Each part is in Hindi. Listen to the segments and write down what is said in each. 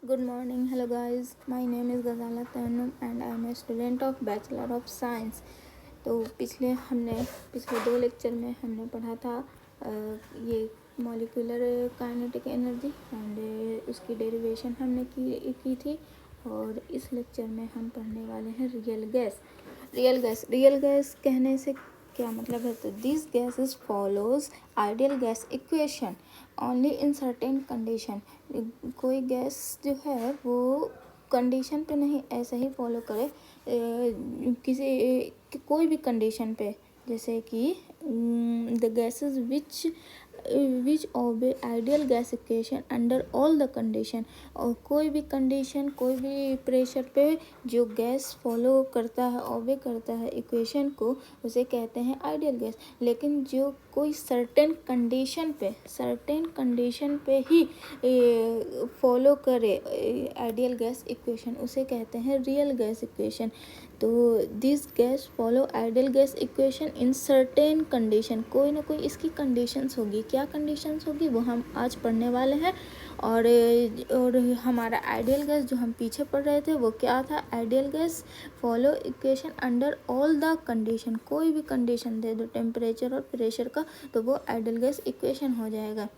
Good morning, hello guys. My name is Ghazala Tanum and I am a student of Bachelor of Science. तो पिछले 2 लेक्चर में हमने पढ़ा था ये मॉलिक्यूलर काइनेटिक एनर्जी एंड उसकी डेरिवेशन हमने की थी। और इस लेक्चर में हम पढ़ने वाले हैं रियल गैस कहने से क्या मतलब है। तो this gases follows ideal gas equation only in certain condition. कोई गैस जो है वो कंडीशन पे नहीं ऐसा ही फॉलो करे कोई भी कंडीशन पे, जैसे कि the gases which obey ideal gas equation under all the condition. और कोई भी कंडीशन, कोई भी प्रेशर पे जो गैस फॉलो करता है, ओबे करता है इक्वेशन को, उसे कहते हैं आइडियल गैस। लेकिन जो कोई सर्टेन कंडीशन पे ही फॉलो करे आइडियल गैस इक्वेशन, उसे कहते हैं रियल गैस इक्वेशन। तो this gas follow ideal gas equation in certain condition. कोई ना कोई इसकी कंडीशंस होगी। क्या कंडीशंस होगी वो हम आज पढ़ने वाले हैं। और हमारा आइडियल गैस जो हम पीछे पढ़ रहे थे वो क्या था। Ideal gas follow equation under all the condition. कोई भी कंडीशन दे दो टेम्परेचर और प्रेशर का तो वो आइडियल गैस इक्वेशन हो जाएगा।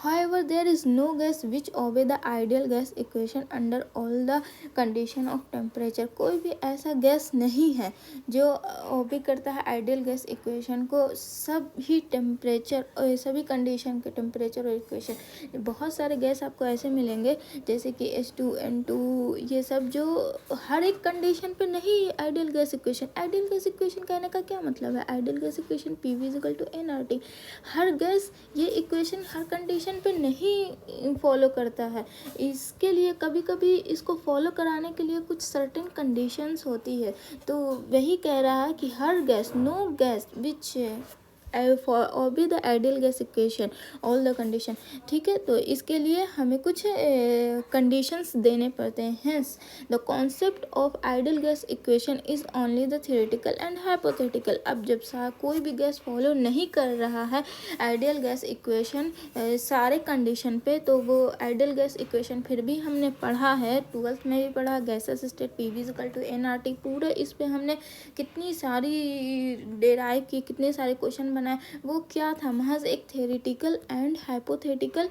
However, there is no gas which obey the ideal gas equation under all the condition of temperature. कोई भी ऐसा गैस नहीं है जो ओबे करता है आइडियल गैस इक्वेशन को सभी टेम्परेचर और सभी कंडीशन के टेम्परेचर और इक्वेशन। बहुत सारे गैस आपको ऐसे मिलेंगे जैसे कि H2N2, ये सब जो हर एक कंडीशन पे नहीं ideal gas equation. Ideal gas equation कहने का क्या मतलब है। Ideal gas equation PV=nRT। हर गैस ये इक्वेशन हर कंडीशन पे नहीं फॉलो करता है। इसके लिए कभी कभी इसको फॉलो कराने के लिए कुछ सर्टेन कंडीशंस होती है। तो वही कह रहा है कि हर gas, no gas which obey the ideal gas equation all the condition। ठीक है, तो इसके लिए हमें कुछ कंडीशंस देने पड़ते हैं। Hence, the concept of ideal gas equation is only the theoretical and hypothetical। अब जब कोई भी गैस फॉलो नहीं कर रहा है आइडियल गैस इक्वेशन सारे कंडीशन पे, तो वो आइडियल गैस इक्वेशन फिर भी हमने पढ़ा है, 12th में भी पढ़ा। Gases state PV=nRT। पूरे इस पे हमने कितनी सारी डेराइव की, कितने सारे क्वेश्चन बनाए। वो क्या था, महज एक थ्योरेटिकल एंड हाइपोथेटिकल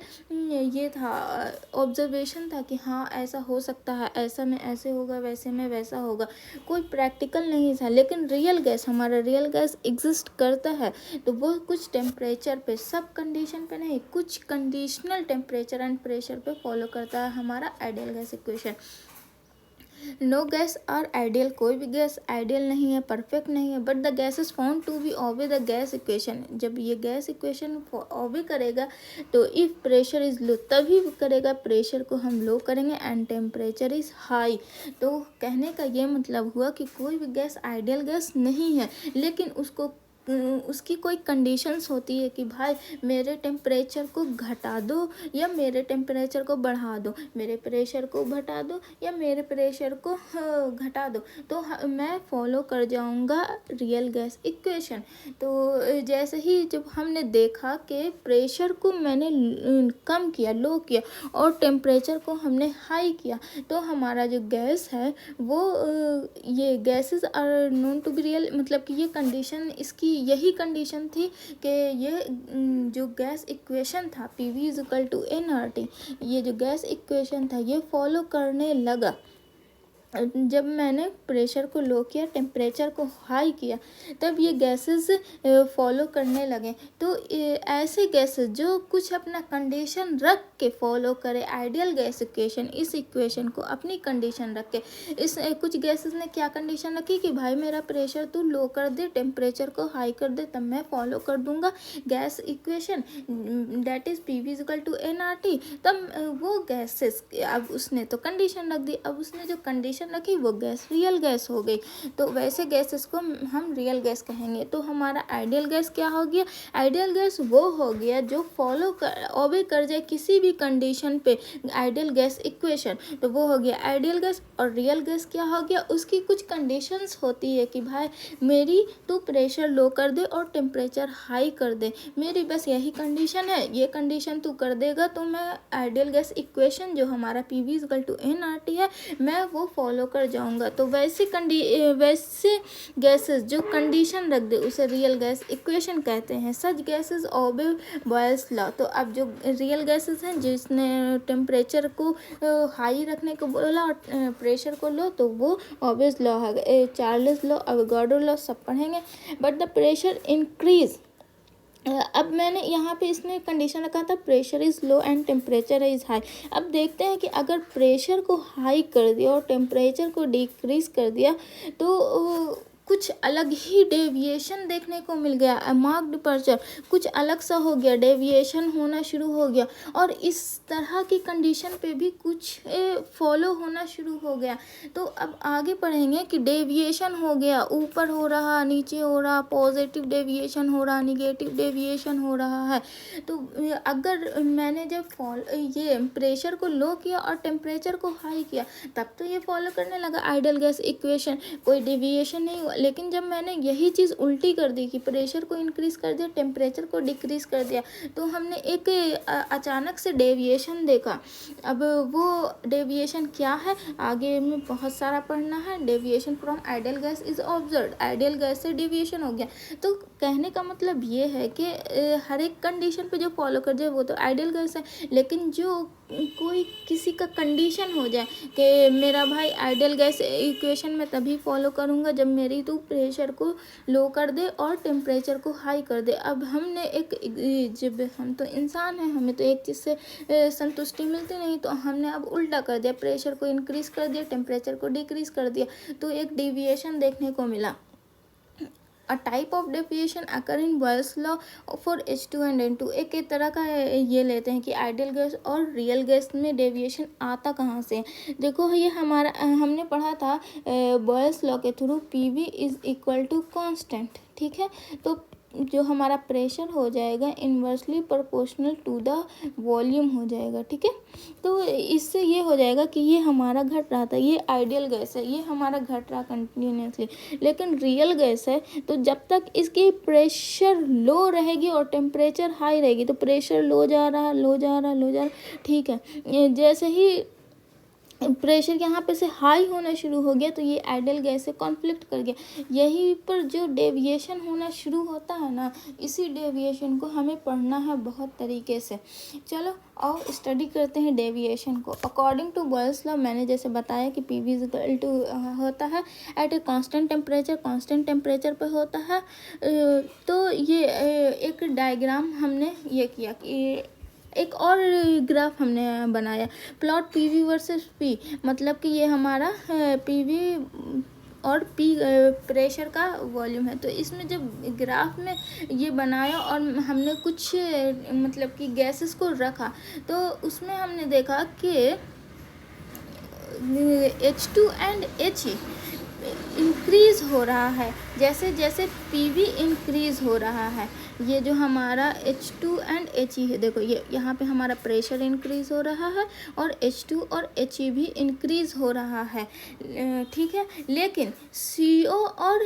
ये था, ऑब्जर्वेशन था कि हाँ ऐसा हो सकता है, ऐसा में ऐसे होगा, वैसे में वैसा होगा। कोई प्रैक्टिकल नहीं था। लेकिन रियल गैस, हमारा रियल गैस एग्जिस्ट करता है तो वो कुछ टेम्परेचर पे, सब कंडीशन पे नहीं, कुछ कंडीशनल टेम्परेचर एंड प्रेशर पे फॉलो करता है हमारा ideal gas equation. No gas are ideal. कोई भी गैस आइडियल नहीं है, परफेक्ट नहीं है। But the gas is found to be obey the gas equation. जब ये गैस इक्वेशन ओबे करेगा तो इफ प्रेशर इज लो तभी करेगा, प्रेशर को हम लो करेंगे एंड टेम्परेचर इज हाई। तो कहने का ये मतलब हुआ कि कोई भी गैस आइडियल गैस नहीं है, लेकिन उसकी कोई कंडीशंस होती है कि भाई मेरे टेम्परेचर को घटा दो या मेरे टेम्परेचर को बढ़ा दो, मेरे प्रेशर को घटा दो या मेरे प्रेशर को घटा दो, तो मैं फॉलो कर जाऊंगा रियल गैस इक्वेशन। तो जैसे ही जब हमने देखा कि प्रेशर को मैंने कम किया, लो किया, और टेम्परेचर को हमने हाई किया, तो हमारा जो गैस है वो ये gases are known to be real. मतलब कि ये कंडीशन, इसकी यही कंडीशन थी कि ये जो गैस इक्वेशन था PV=nRT, ये जो गैस इक्वेशन था ये फॉलो करने लगा। जब मैंने प्रेशर को लो किया, टेम्परेचर को हाई किया, तब ये गैसेस फॉलो करने लगे। तो ऐसे गैसेस जो कुछ अपना कंडीशन रख के फॉलो करे आइडियल गैस इक्वेशन, इस इक्वेशन को अपनी कंडीशन रख के, कुछ गैसेस ने क्या कंडीशन रखी कि भाई मेरा प्रेशर तू लो कर दे, टेम्परेचर को हाई कर दे, तब मैं फॉलो कर दूंगा gas equation that is PV=nRT। तब वो गैसेस, अब उसने तो कंडीशन रख दी। अब उसने जो कंडीशन कंडीशन रखी वो गैस रियल गैस हो गई। तो वैसे गैसेस को हम रियल गैस कहेंगे। तो हमारा आइडियल गैस क्या हो गया? आइडियल गैस वो हो गया जो ओबे कर जाए किसी भी कंडीशन पे आइडियल गैस इक्वेशन, तो वो हो गया आइडियल गैस। और रियल गैस क्या हो गया? उसकी कुछ कंडीशंस होती है कि भाई मेरी तू प्रेशर लो कर दे और टेम्परेचर हाई कर दे, मेरी बस यही कंडीशन है, ये कंडीशन तू कर देगा तो मैं आइडियल गैस इक्वेशन जो हमारा PV=nRT है मैं वो फॉलो कर जाऊंगा। तो वैसे गैसेस जो कंडीशन रख दे उसे रियल गैस इक्वेशन कहते हैं। सच गैसेस ओबे बॉयल्स लॉ। तो अब जो रियल गैसेस हैं जिसने टेम्परेचर को हाई रखने को बोला और प्रेशर को लो, तो वो ऑब्वियस लॉ है, चार्ल्स लॉ, अवोगाड्रो लॉ सब पढ़ेंगे। बट द प्रेशर इंक्रीज, अब मैंने यहाँ पे इसमें कंडीशन रखा था pressure is low and temperature is high. अब देखते हैं कि अगर प्रेशर को हाई कर दिया और टेम्परेचर को डिक्रीज कर दिया तो कुछ अलग ही डेविएशन देखने को मिल गया। मार्क डिपर्चर कुछ अलग सा हो गया, डेविएशन होना शुरू हो गया। और इस तरह की कंडीशन पे भी कुछ फॉलो होना शुरू हो गया। तो अब आगे पढ़ेंगे कि डेविएशन हो गया, ऊपर हो रहा, नीचे हो रहा, पॉजिटिव डेविएशन हो रहा, निगेटिव डेविएशन हो रहा है। तो अगर मैंने जब ये प्रेशर को लो किया और टेम्परेचर को हाई किया तब तो ये फॉलो करने लगा आइडियल गैस इक्वेशन, कोई डेविएशन नहीं हुआ। लेकिन जब मैंने यही चीज़ उल्टी कर दी कि प्रेशर को इंक्रीज कर दिया, टेम्परेचर को डिक्रीज कर दिया, तो हमने एक अचानक से डेविएशन देखा। अब वो डेविएशन क्या है आगे में बहुत सारा पढ़ना है। Deviation from ideal gas is observed, ideal gas से डेविएशन हो गया। तो कहने का मतलब ये है कि हर एक कंडीशन पे जो फॉलो कर जाए वो तो आइडियल गैस है। लेकिन जो कोई किसी का कंडीशन हो जाए कि मेरा भाई आइडियल गैस इक्वेशन में तभी फॉलो करूँगा जब मेरी तू प्रेशर को लो कर दे और टेम्परेचर को हाई कर दे। अब हमने जब हम तो इंसान हैं, हमें तो एक चीज़ से संतुष्टि मिलती नहीं, तो हमने अब उल्टा कर दिया, प्रेशर को इंक्रीज कर दिया, टेम्परेचर को डिक्रीज कर दिया, तो एक डेविएशन देखने को मिला। A type of deviation occur in Boyle's law for H2 and N2। एक तरह का ये लेते हैं कि आइडियल गैस और रियल गैस में डेविएशन आता कहाँ से। देखो ये हमारा हमने पढ़ा था बॉयल्स लॉ के थ्रू PV=कांस्टेंट, ठीक है। तो जो हमारा प्रेशर हो जाएगा inversely proportional to the volume हो जाएगा, ठीक है। तो इससे ये हो जाएगा कि ये हमारा घट रहा था, ये आइडियल गैस है, ये हमारा घट रहा कंटिन्यूसली। लेकिन रियल गैस है तो जब तक इसकी प्रेशर लो रहेगी और टेम्परेचर हाई रहेगी तो प्रेशर लो जा रहा, ठीक है। जैसे ही प्रेशर यहाँ पे से हाई होना शुरू हो गया तो ये आइडियल गैस से कॉन्फ्लिक्ट कर गया। यहीं पर जो डेविएशन होना शुरू होता है ना, इसी डेविएशन को हमें पढ़ना है बहुत तरीके से। चलो और स्टडी करते हैं डेविएशन को। अकॉर्डिंग टू बॉयल्स लॉ मैंने जैसे बताया कि PV होता है एट ए कांस्टेंट टेम्परेचर पे होता है। तो ये एक डायग्राम हमने ये किया कि एक और ग्राफ हमने बनाया, प्लॉट PV वर्सेस P, मतलब कि ये हमारा PV और P प्रेशर का वॉल्यूम है। तो इसमें जब ग्राफ में ये बनाया और हमने कुछ मतलब कि गैसेस को रखा तो उसमें हमने देखा कि H2 एंड He इंक्रीज हो रहा है जैसे जैसे PV इंक्रीज हो रहा है। ये जो हमारा H2 एंड He है, देखो ये यहाँ पे हमारा प्रेशर इंक्रीज हो रहा है और H2 और He भी इंक्रीज हो रहा है, ठीक है। लेकिन CO और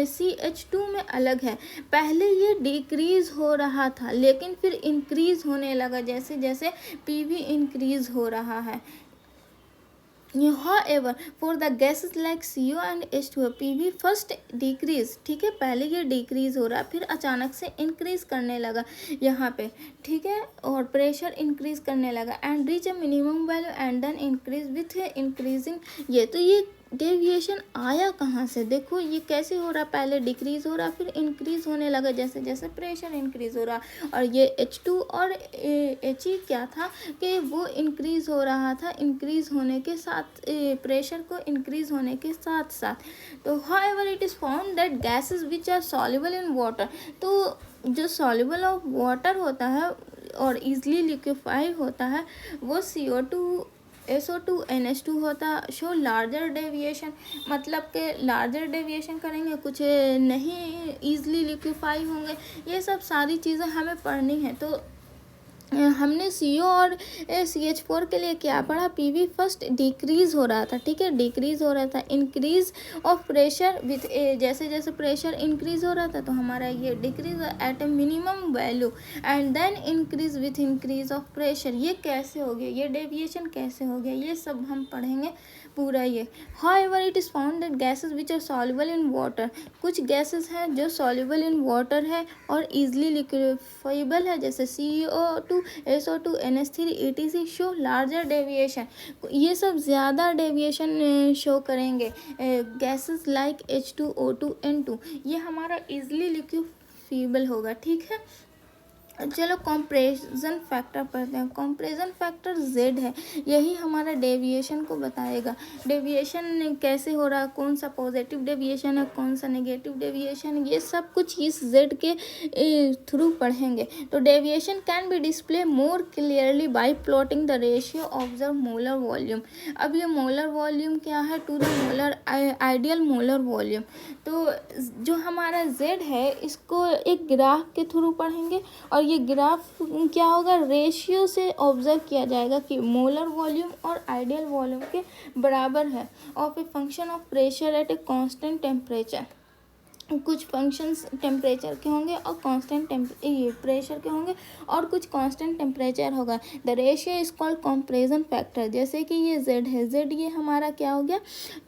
CH2 में अलग है, पहले ये डिक्रीज हो रहा था लेकिन फिर इंक्रीज होने लगा जैसे जैसे PV इंक्रीज हो रहा है। However, for the gases like CO and H2O, PV first decrease, ठीक है। पहले ये डिक्रीज हो रहा है फिर अचानक से इंक्रीज करने लगा यहाँ पे, ठीक है। और प्रेशर इंक्रीज करने लगा and reach a minimum value and then increase with increasing. ये तो ये डेविएशन आया कहाँ से, देखो ये कैसे हो रहा, पहले डिक्रीज हो रहा फिर इंक्रीज होने लगा जैसे जैसे प्रेशर इंक्रीज हो रहा। और ये H2 और He क्या था कि वो इंक्रीज हो रहा था, इंक्रीज होने के साथ प्रेशर को इंक्रीज होने के साथ साथ। तो however it is found that gases which are soluble in water, तो जो सॉल्युबल ऑफ वाटर होता है और ईजिली लिक्विफाई होता है वो CO2 SO2 NH2 होता, शो लार्जर डेविएशन, मतलब के लार्जर डेविएशन करेंगे, कुछ नहीं ईजिली लिक्विफाई होंगे। ये सब सारी चीज़ें हमें पढ़नी है। तो हमने CO और CH4 के लिए क्या पढ़ा, PV फर्स्ट डिक्रीज हो रहा था, ठीक है, डिक्रीज हो रहा था। इंक्रीज ऑफ प्रेशर विथ जैसे जैसे प्रेशर इंक्रीज हो रहा था तो हमारा ये decrease at a minimum value and then increase with increase of pressure. ये कैसे हो गया, ये डेविएशन कैसे हो गया, ये सब हम पढ़ेंगे पूरा ये। However it is found that gases which are soluble in water, कुछ गैसेस हैं जो सॉल्युबल इन वाटर है और इजली लिक्विफाइबल है, जैसे CO2 SO2 NH3 ETC show larger deviation, ये सब ज़्यादा डेविएशन शो करेंगे। गैसेस लाइक H2O2 N2 ये हमारा इजली लिक्विफाइबल होगा, ठीक है। चलो कंप्रेशन फैक्टर पढ़ते हैं। कंप्रेशन फैक्टर Z है, यही हमारा डेविएशन को बताएगा। डेविएशन कैसे हो रहा है, कौन सा पॉजिटिव डेविएशन है, कौन सा नेगेटिव डेविएशन, ये सब कुछ इस Z के थ्रू पढ़ेंगे। तो deviation can be display more clearly by plotting the ratio of the molar volume. अब ये मोलर वॉल्यूम क्या है, to the molar ideal molar volume. तो जो हमारा Z है इसको एक ग्राफ के थ्रू पढ़ेंगे और ये ग्राफ क्या होगा, रेशियो से ऑब्जर्व किया जाएगा कि मोलर वॉल्यूम और आइडियल वॉल्यूम के बराबर है of a function of pressure at a constant temperature. कुछ फंक्शंस टेम्परेचर के होंगे और कांस्टेंट प्रेशर के होंगे और कुछ कांस्टेंट टेम्परेचर होगा। The ratio is called compression factor. जैसे कि ये Z है, Z ये हमारा क्या हो गया,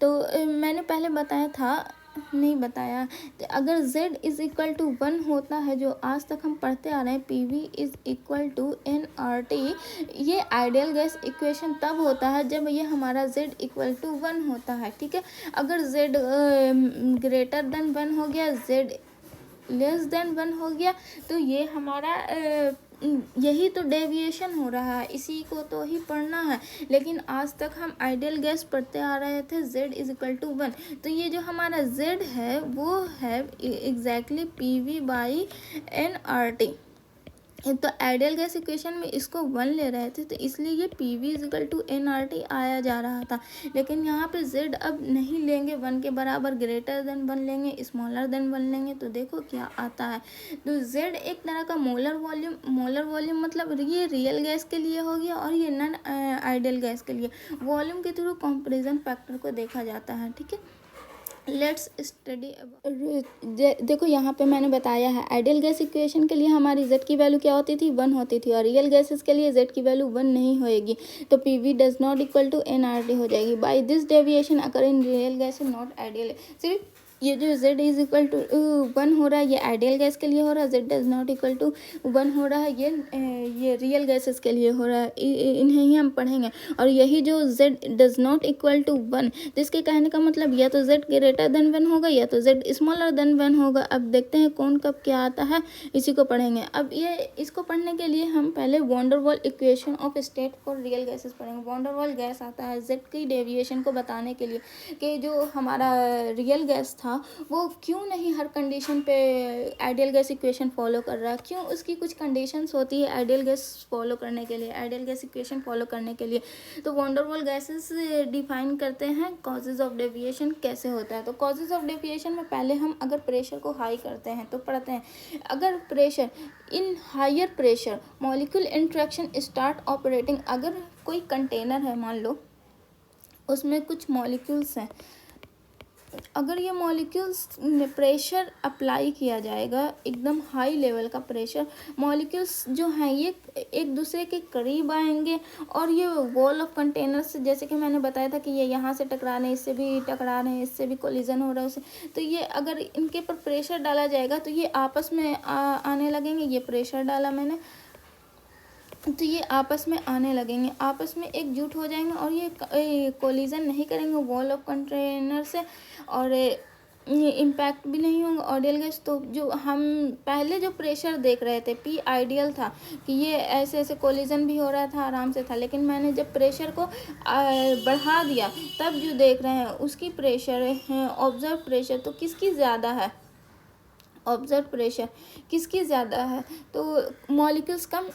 तो मैंने पहले बताया था, नहीं बताया, अगर Z इज इक्वल टू 1 होता है, जो आज तक हम पढ़ते आ रहे हैं, PV is equal to nRT, ये आइडियल गैस इक्वेशन तब होता है जब ये हमारा Z इक्वल टू 1 होता है, ठीक है। अगर Z ग्रेटर देन 1 हो गया, Z लेस देन 1 हो गया, तो ये हमारा यही तो डेविएशन हो रहा है, इसी को तो ही पढ़ना है। लेकिन आज तक हम आइडियल गैस पढ़ते आ रहे थे Z इज इक्वल टू 1, तो ये जो हमारा Z है वो है एग्जैक्टली PV बाई nRT। तो आइडियल गैस इक्वेशन में इसको 1 ले रहे थे, तो इसलिए ये PV is equal to nRT आया जा रहा था। लेकिन यहाँ पे Z अब नहीं लेंगे 1 के बराबर, ग्रेटर देन 1 लेंगे, स्मॉलर देन 1 लेंगे, तो देखो क्या आता है। तो Z एक तरह का मोलर वॉल्यूम मतलब ये रियल गैस के लिए हो गया और ये नॉन आइडियल गैस के लिए वॉल्यूम के थ्रू कंपैरिजन फैक्टर को देखा जाता है, ठीक है। Let's study. देखो यहाँ पे मैंने बताया है आइडियल गैस इक्वेशन के लिए हमारी Z की वैल्यू क्या होती थी, 1 होती थी, और रियल गैसेस के लिए Z की वैल्यू 1 नहीं होएगी, तो PV does not equal to nRT हो जाएगी। By this deviation occur in real gas is not ideal. सिर्फ ये जो Z इज इक्वल टू 1 हो रहा है ये आइडियल गैस के लिए हो रहा है, Z does not equal to 1 हो रहा है ये रियल गैसेस के लिए हो रहा है, इन्हें ही हम पढ़ेंगे। और यही जो Z does not equal to 1, तो इसके कहने का मतलब या तो Z ग्रेटर देन 1 होगा या तो Z स्मॉलर देन 1 होगा। अब देखते हैं कौन कब क्या आता है, इसी को पढ़ेंगे। अब ये इसको पढ़ने के लिए हम पहले van der Waals equation of state for real gases पढ़ेंगे। वॉन्डरवॉल गैस आता है Z की डेविएशन को बताने के लिए कि जो हमारा रियल गैस था वो क्यों नहीं हर कंडीशन पे आइडियल गैस इक्वेशन फॉलो कर रहा है, क्यों उसकी कुछ कंडीशंस होती है आइडियल गैस फॉलो करने के लिए, आइडियल गैस इक्वेशन फॉलो करने के लिए। तो वॉन्डरवॉल गैसेस डिफाइन करते हैं कॉजेज ऑफ डेविएशन कैसे होता है। तो कॉजेज ऑफ डेविएशन में पहले हम अगर प्रेशर को हाई करते हैं तो पढ़ते हैं, अगर pressure in higher pressure molecule interaction start operating. अगर कोई कंटेनर है, मान लो उसमें कुछ मॉलिक्यूल्स हैं, अगर ये मॉलिक्यूल्स में प्रेशर अप्लाई किया जाएगा, एकदम हाई लेवल का प्रेशर, मॉलिक्यूल्स जो हैं ये एक दूसरे के करीब आएंगे और ये वॉल ऑफ कंटेनर से, जैसे कि मैंने बताया था कि ये यहाँ से टकरा रहे हैं, इससे भी टकरा रहे हैं, इससे भी कोलिजन हो रहा है उससे, तो ये अगर इनके पर प्रेशर डाला जाएगा तो ये आपस में आने लगेंगे। ये प्रेशर डाला मैंने तो ये आपस में आने लगेंगे, आपस में एकजुट हो जाएंगे और ये कोलिजन नहीं करेंगे वॉल ऑफ कंटेनर से और ये इम्पैक्ट भी नहीं होंगे आइडियल गैस। तो जो हम पहले जो प्रेशर देख रहे थे P आइडियल था कि ये ऐसे ऐसे कोलिजन भी हो रहा था, आराम से था, लेकिन मैंने जब प्रेशर को बढ़ा दिया तब जो देख रहे हैं उसकी प्रेशर ऑब्जर्व प्रेशर तो किसकी ज़्यादा है, ऑब्जर्व प्रेशर किसकी ज़्यादा है, तो मॉलिक्यूल्स कम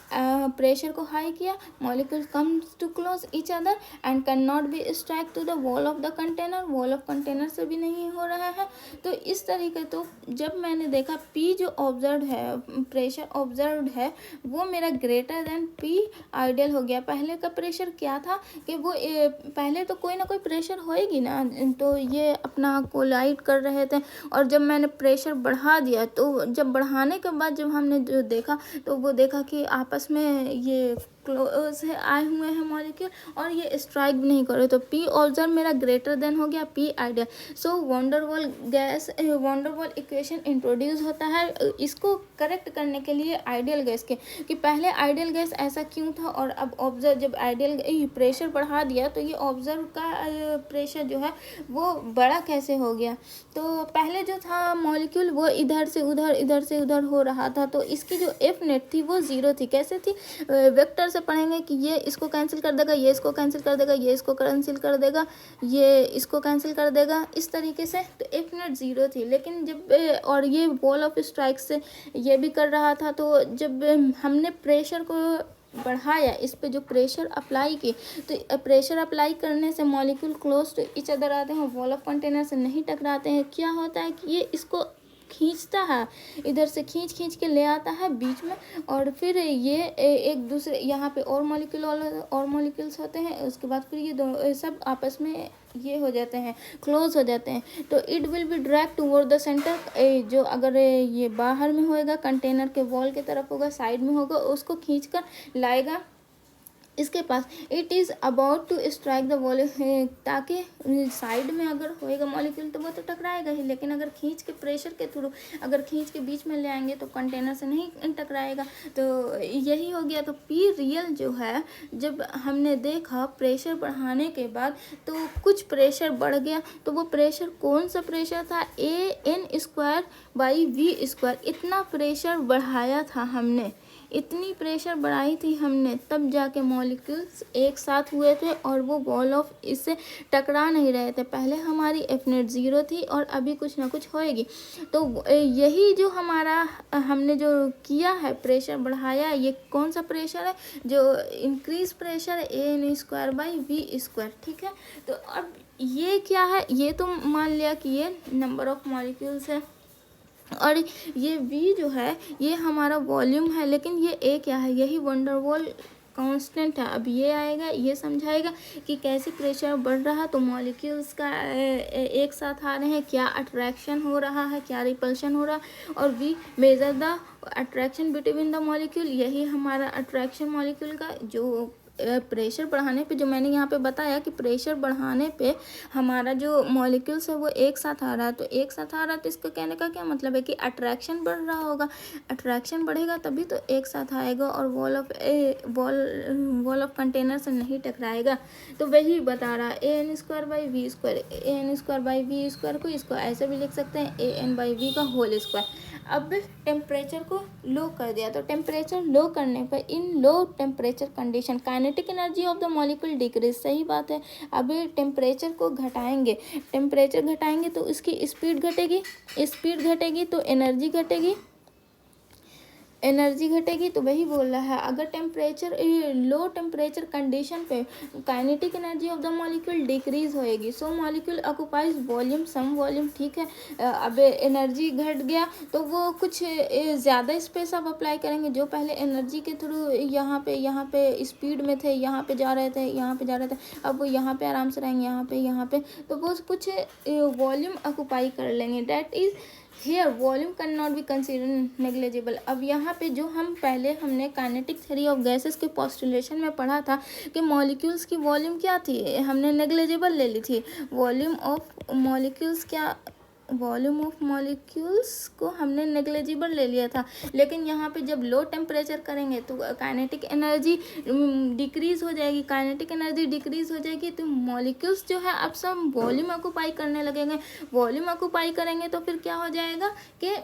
प्रेशर को हाई किया, molecules come too close each other and can not be strike to the wall of the container, wall of container से भी नहीं हो रहा है। तो इस तरीके तो जब मैंने देखा पी जो ऑब्जर्व है, प्रेशर ऑब्जर्व है, वो मेरा ग्रेटर देन पी आइडियल हो गया। पहले का प्रेशर क्या था कि वो पहले तो कोई ना कोई प्रेशर होएगी ना, तो ये अपना कोलाइड कर रहे थे, और जब मैंने प्रेशर बढ़ा दिया तो जब बढ़ाने के बाद जब हमने जो देखा तो वो देखा कि आपस में ये क्लोज है आए हुए हैं मॉलिक्यूल, और ये स्ट्राइक भी नहीं कर रहे, तो पी ऑब्जर्व मेरा ग्रेटर देन हो गया P ideal. So van der Waals gas van der Waals equation introduce होता है इसको करेक्ट करने के लिए आइडियल गैस के, कि पहले आइडियल गैस ऐसा क्यों था, और अब ऑब्जर्व जब आइडियल प्रेशर बढ़ा दिया तो ये ऑब्जर्व का प्रेशर जो है वो बड़ा कैसे हो गया। तो पहले जो था मॉलिक्यूल वो इधर से उधर हो रहा था, तो इसकी जो एफ नेट थी वो जीरो थी। कैसे थी, वेक्टर से पढ़ेंगे कि ये इसको कैंसिल कर देगा, ये इसको कैंसिल कर देगा, ये इसको कैंसिल कर देगा, ये इसको कैंसिल कर देगा, इस तरीके से। तो एफ नेट जीरो थी, लेकिन जब और ये वॉल ऑफ स्ट्राइक से ये भी कर रहा था, तो जब हमने प्रेशर को बढ़ाया, इस पे जो प्रेशर अप्लाई की, तो प्रेशर अप्लाई करने से molecule close to each other आते हैं, वॉल ऑफ कंटेनर से नहीं टकराते हैं। क्या होता है कि ये इसको खींचता है, इधर से खींच के ले आता है बीच में, और फिर ये एक दूसरे यहाँ पे और मॉलिक्यूल्स होते हैं, उसके बाद फिर ये दोनों सब आपस में ये हो जाते हैं, क्लोज हो जाते हैं। तो it will be drag toward the centre, जो अगर ये बाहर में होएगा, कंटेनर के वॉल की तरफ होगा, साइड में होगा, उसको खींच कर लाएगा इसके पास। It is about to strike the wall, ताकि साइड में अगर होएगा मॉलिक्यूल तो वो तो टकराएगा ही, लेकिन अगर खींच के प्रेशर के थ्रू अगर खींच के बीच में ले आएंगे तो कंटेनर से नहीं टकराएगा। तो यही हो गया। तो पी रियल जो है, जब हमने देखा प्रेशर बढ़ाने के बाद तो कुछ प्रेशर बढ़ गया, तो वो प्रेशर कौन सा प्रेशर था, AN²/V²। इतना प्रेशर बढ़ाया था हमने, इतनी प्रेशर बढ़ाई थी हमने, तब जाके मॉलिक्यूल्स एक साथ हुए थे और वो वॉल ऑफ इससे टकरा नहीं रहे थे। पहले हमारी एफ नेट ज़ीरो थी और अभी कुछ ना कुछ होएगी। तो यही जो हमारा हमने जो किया है, प्रेशर बढ़ाया, ये कौन सा प्रेशर है, जो इंक्रीज प्रेशर है, AN²/V²। ठीक है, तो अब ये क्या है, ये तो मान लिया कि ये नंबर ऑफ मॉलिक्यूल्स है, और ये V जो है ये हमारा वॉल्यूम है, लेकिन ये A क्या है, यही वंडरवॉल कांस्टेंट है। अब ये आएगा, ये समझाएगा कि कैसे प्रेशर बढ़ रहा, तो मॉलिक्यूल्स का एक साथ आ रहे हैं, क्या अट्रैक्शन हो रहा है, क्या रिपल्शन हो रहा है, और V major the attraction between the molecule. यही हमारा अट्रैक्शन मॉलिक्यूल का, जो प्रेशर बढ़ाने पे, जो मैंने यहाँ पे बताया कि प्रेशर बढ़ाने पे हमारा जो मॉलिक्यूल्स है वो एक साथ आ रहा है। तो एक साथ आ रहा है तो इसका कहने का क्या मतलब है कि अट्रैक्शन बढ़ रहा होगा, अट्रैक्शन बढ़ेगा तभी तो एक साथ आएगा, और वॉल ऑफ कंटेनर से नहीं टकराएगा। तो वही बता रहा है AN²/V²। AN²/V² को इसको ऐसे भी लिख सकते हैं, AN/V का होल स्क्वायर। अब टेम्परेचर को लो कर दिया, तो टेम्परेचर लो करने पर in low temperature condition kinetic energy of the molecule decrease. सही बात है। अब टेम्परेचर को घटाएंगे, टेम्परेचर घटाएंगे तो इसकी स्पीड घटेगी, स्पीड घटेगी तो एनर्जी घटेगी, एनर्जी घटेगी। तो वही बोल रहा है, अगर टेम्परेचर लो टेम्परेचर कंडीशन पे kinetic energy of the molecule decrease होएगी। सो मॉलिक्यूल ऑक्युपाइज वॉल्यूम, सम वॉल्यूम। ठीक है, अब एनर्जी घट गया तो वो कुछ ज़्यादा स्पेस अब अप्लाई करेंगे। जो पहले एनर्जी के थ्रू यहाँ पे स्पीड में थे, यहाँ पे जा रहे थे, यहाँ पे जा रहे थे, अब वो यहाँ पे आराम से रहेंगे, यहाँ पे तो वो कुछ वॉल्यूम ऑक्युपाई कर लेंगे। That is here volume can not be consider negligible. अब यहाँ पे जो हमने काइनेटिक थ्योरी ऑफ गैसेस के पोस्टुलेशन में पढ़ा था कि मॉलिक्यूल्स की वॉल्यूम क्या थी, हमने नेग्लिजिबल ले ली थी। वॉल्यूम ऑफ मॉलिक्यूल्स को हमने नेग्लिजिबल ले लिया था, लेकिन यहाँ पे जब लो टेम्परेचर करेंगे तो काइनेटिक एनर्जी डिक्रीज हो जाएगी। काइनेटिक एनर्जी डिक्रीज हो जाएगी तो मॉलिक्यूल्स जो है अब सब वॉल्यूम ऑक्युपाई करने लगेंगे। वॉल्यूम ऑक्युपाई करेंगे तो फिर क्या हो जाएगा कि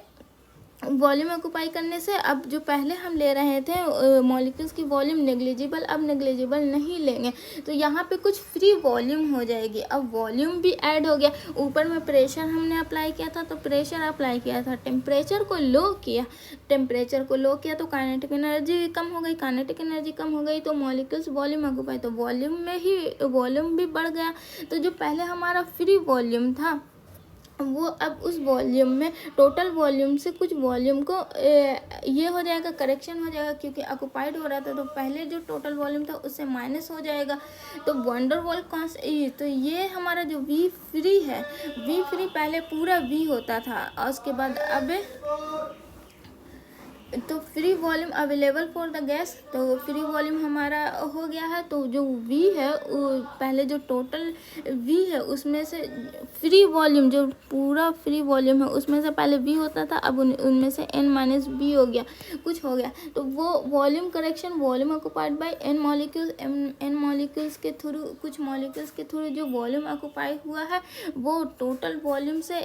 वॉल्यूम ऑक्यूपाई करने से अब जो पहले हम ले रहे थे मॉलिक्यूल्स की वॉल्यूम नेग्लिजिबल, अब नेग्लिजिबल नहीं लेंगे, तो यहाँ पे कुछ फ्री वॉल्यूम हो जाएगी। अब वॉल्यूम भी ऐड हो गया, ऊपर में प्रेशर हमने अप्लाई किया था तो प्रेशर अप्लाई किया था, टेम्परेचर को लो किया, टेम्परेचर को लो किया तो काइनेटिक एनर्जी कम हो गई, काइनेटिक एनर्जी कम हो गई तो मॉलिक्यूल्स वॉल्यूम ऑक्यूपाई, तो वॉल्यूम में ही वॉल्यूम भी बढ़ गया। तो जो पहले हमारा फ्री वॉल्यूम था वो अब उस वॉल्यूम में टोटल वॉल्यूम से कुछ वॉल्यूम को ये हो जाएगा, करेक्शन हो जाएगा, क्योंकि ऑक्यूपाइड हो रहा था तो पहले जो टोटल वॉल्यूम था उससे माइनस हो जाएगा। तो वंडरवॉल कॉन्स्टेंट, तो ये हमारा जो वी फ्री है, वी फ्री पहले पूरा वी होता था और उसके बाद अब तो free volume available for the gas, तो फ्री वॉल्यूम हमारा हो गया है। तो जो वी है पहले जो टोटल वी है उसमें से फ्री वॉल्यूम, जो पूरा फ्री वॉल्यूम है उसमें से पहले वी होता था, अब उनमें से n माइनस बी हो गया, कुछ हो गया। तो वो volume correction, volume occupied by n molecules, n molecules के थ्रू, कुछ मॉलिक्यूल्स के थ्रू जो वॉल्यूम ऑक्यूपाई हुआ है वो टोटल वॉल्यूम से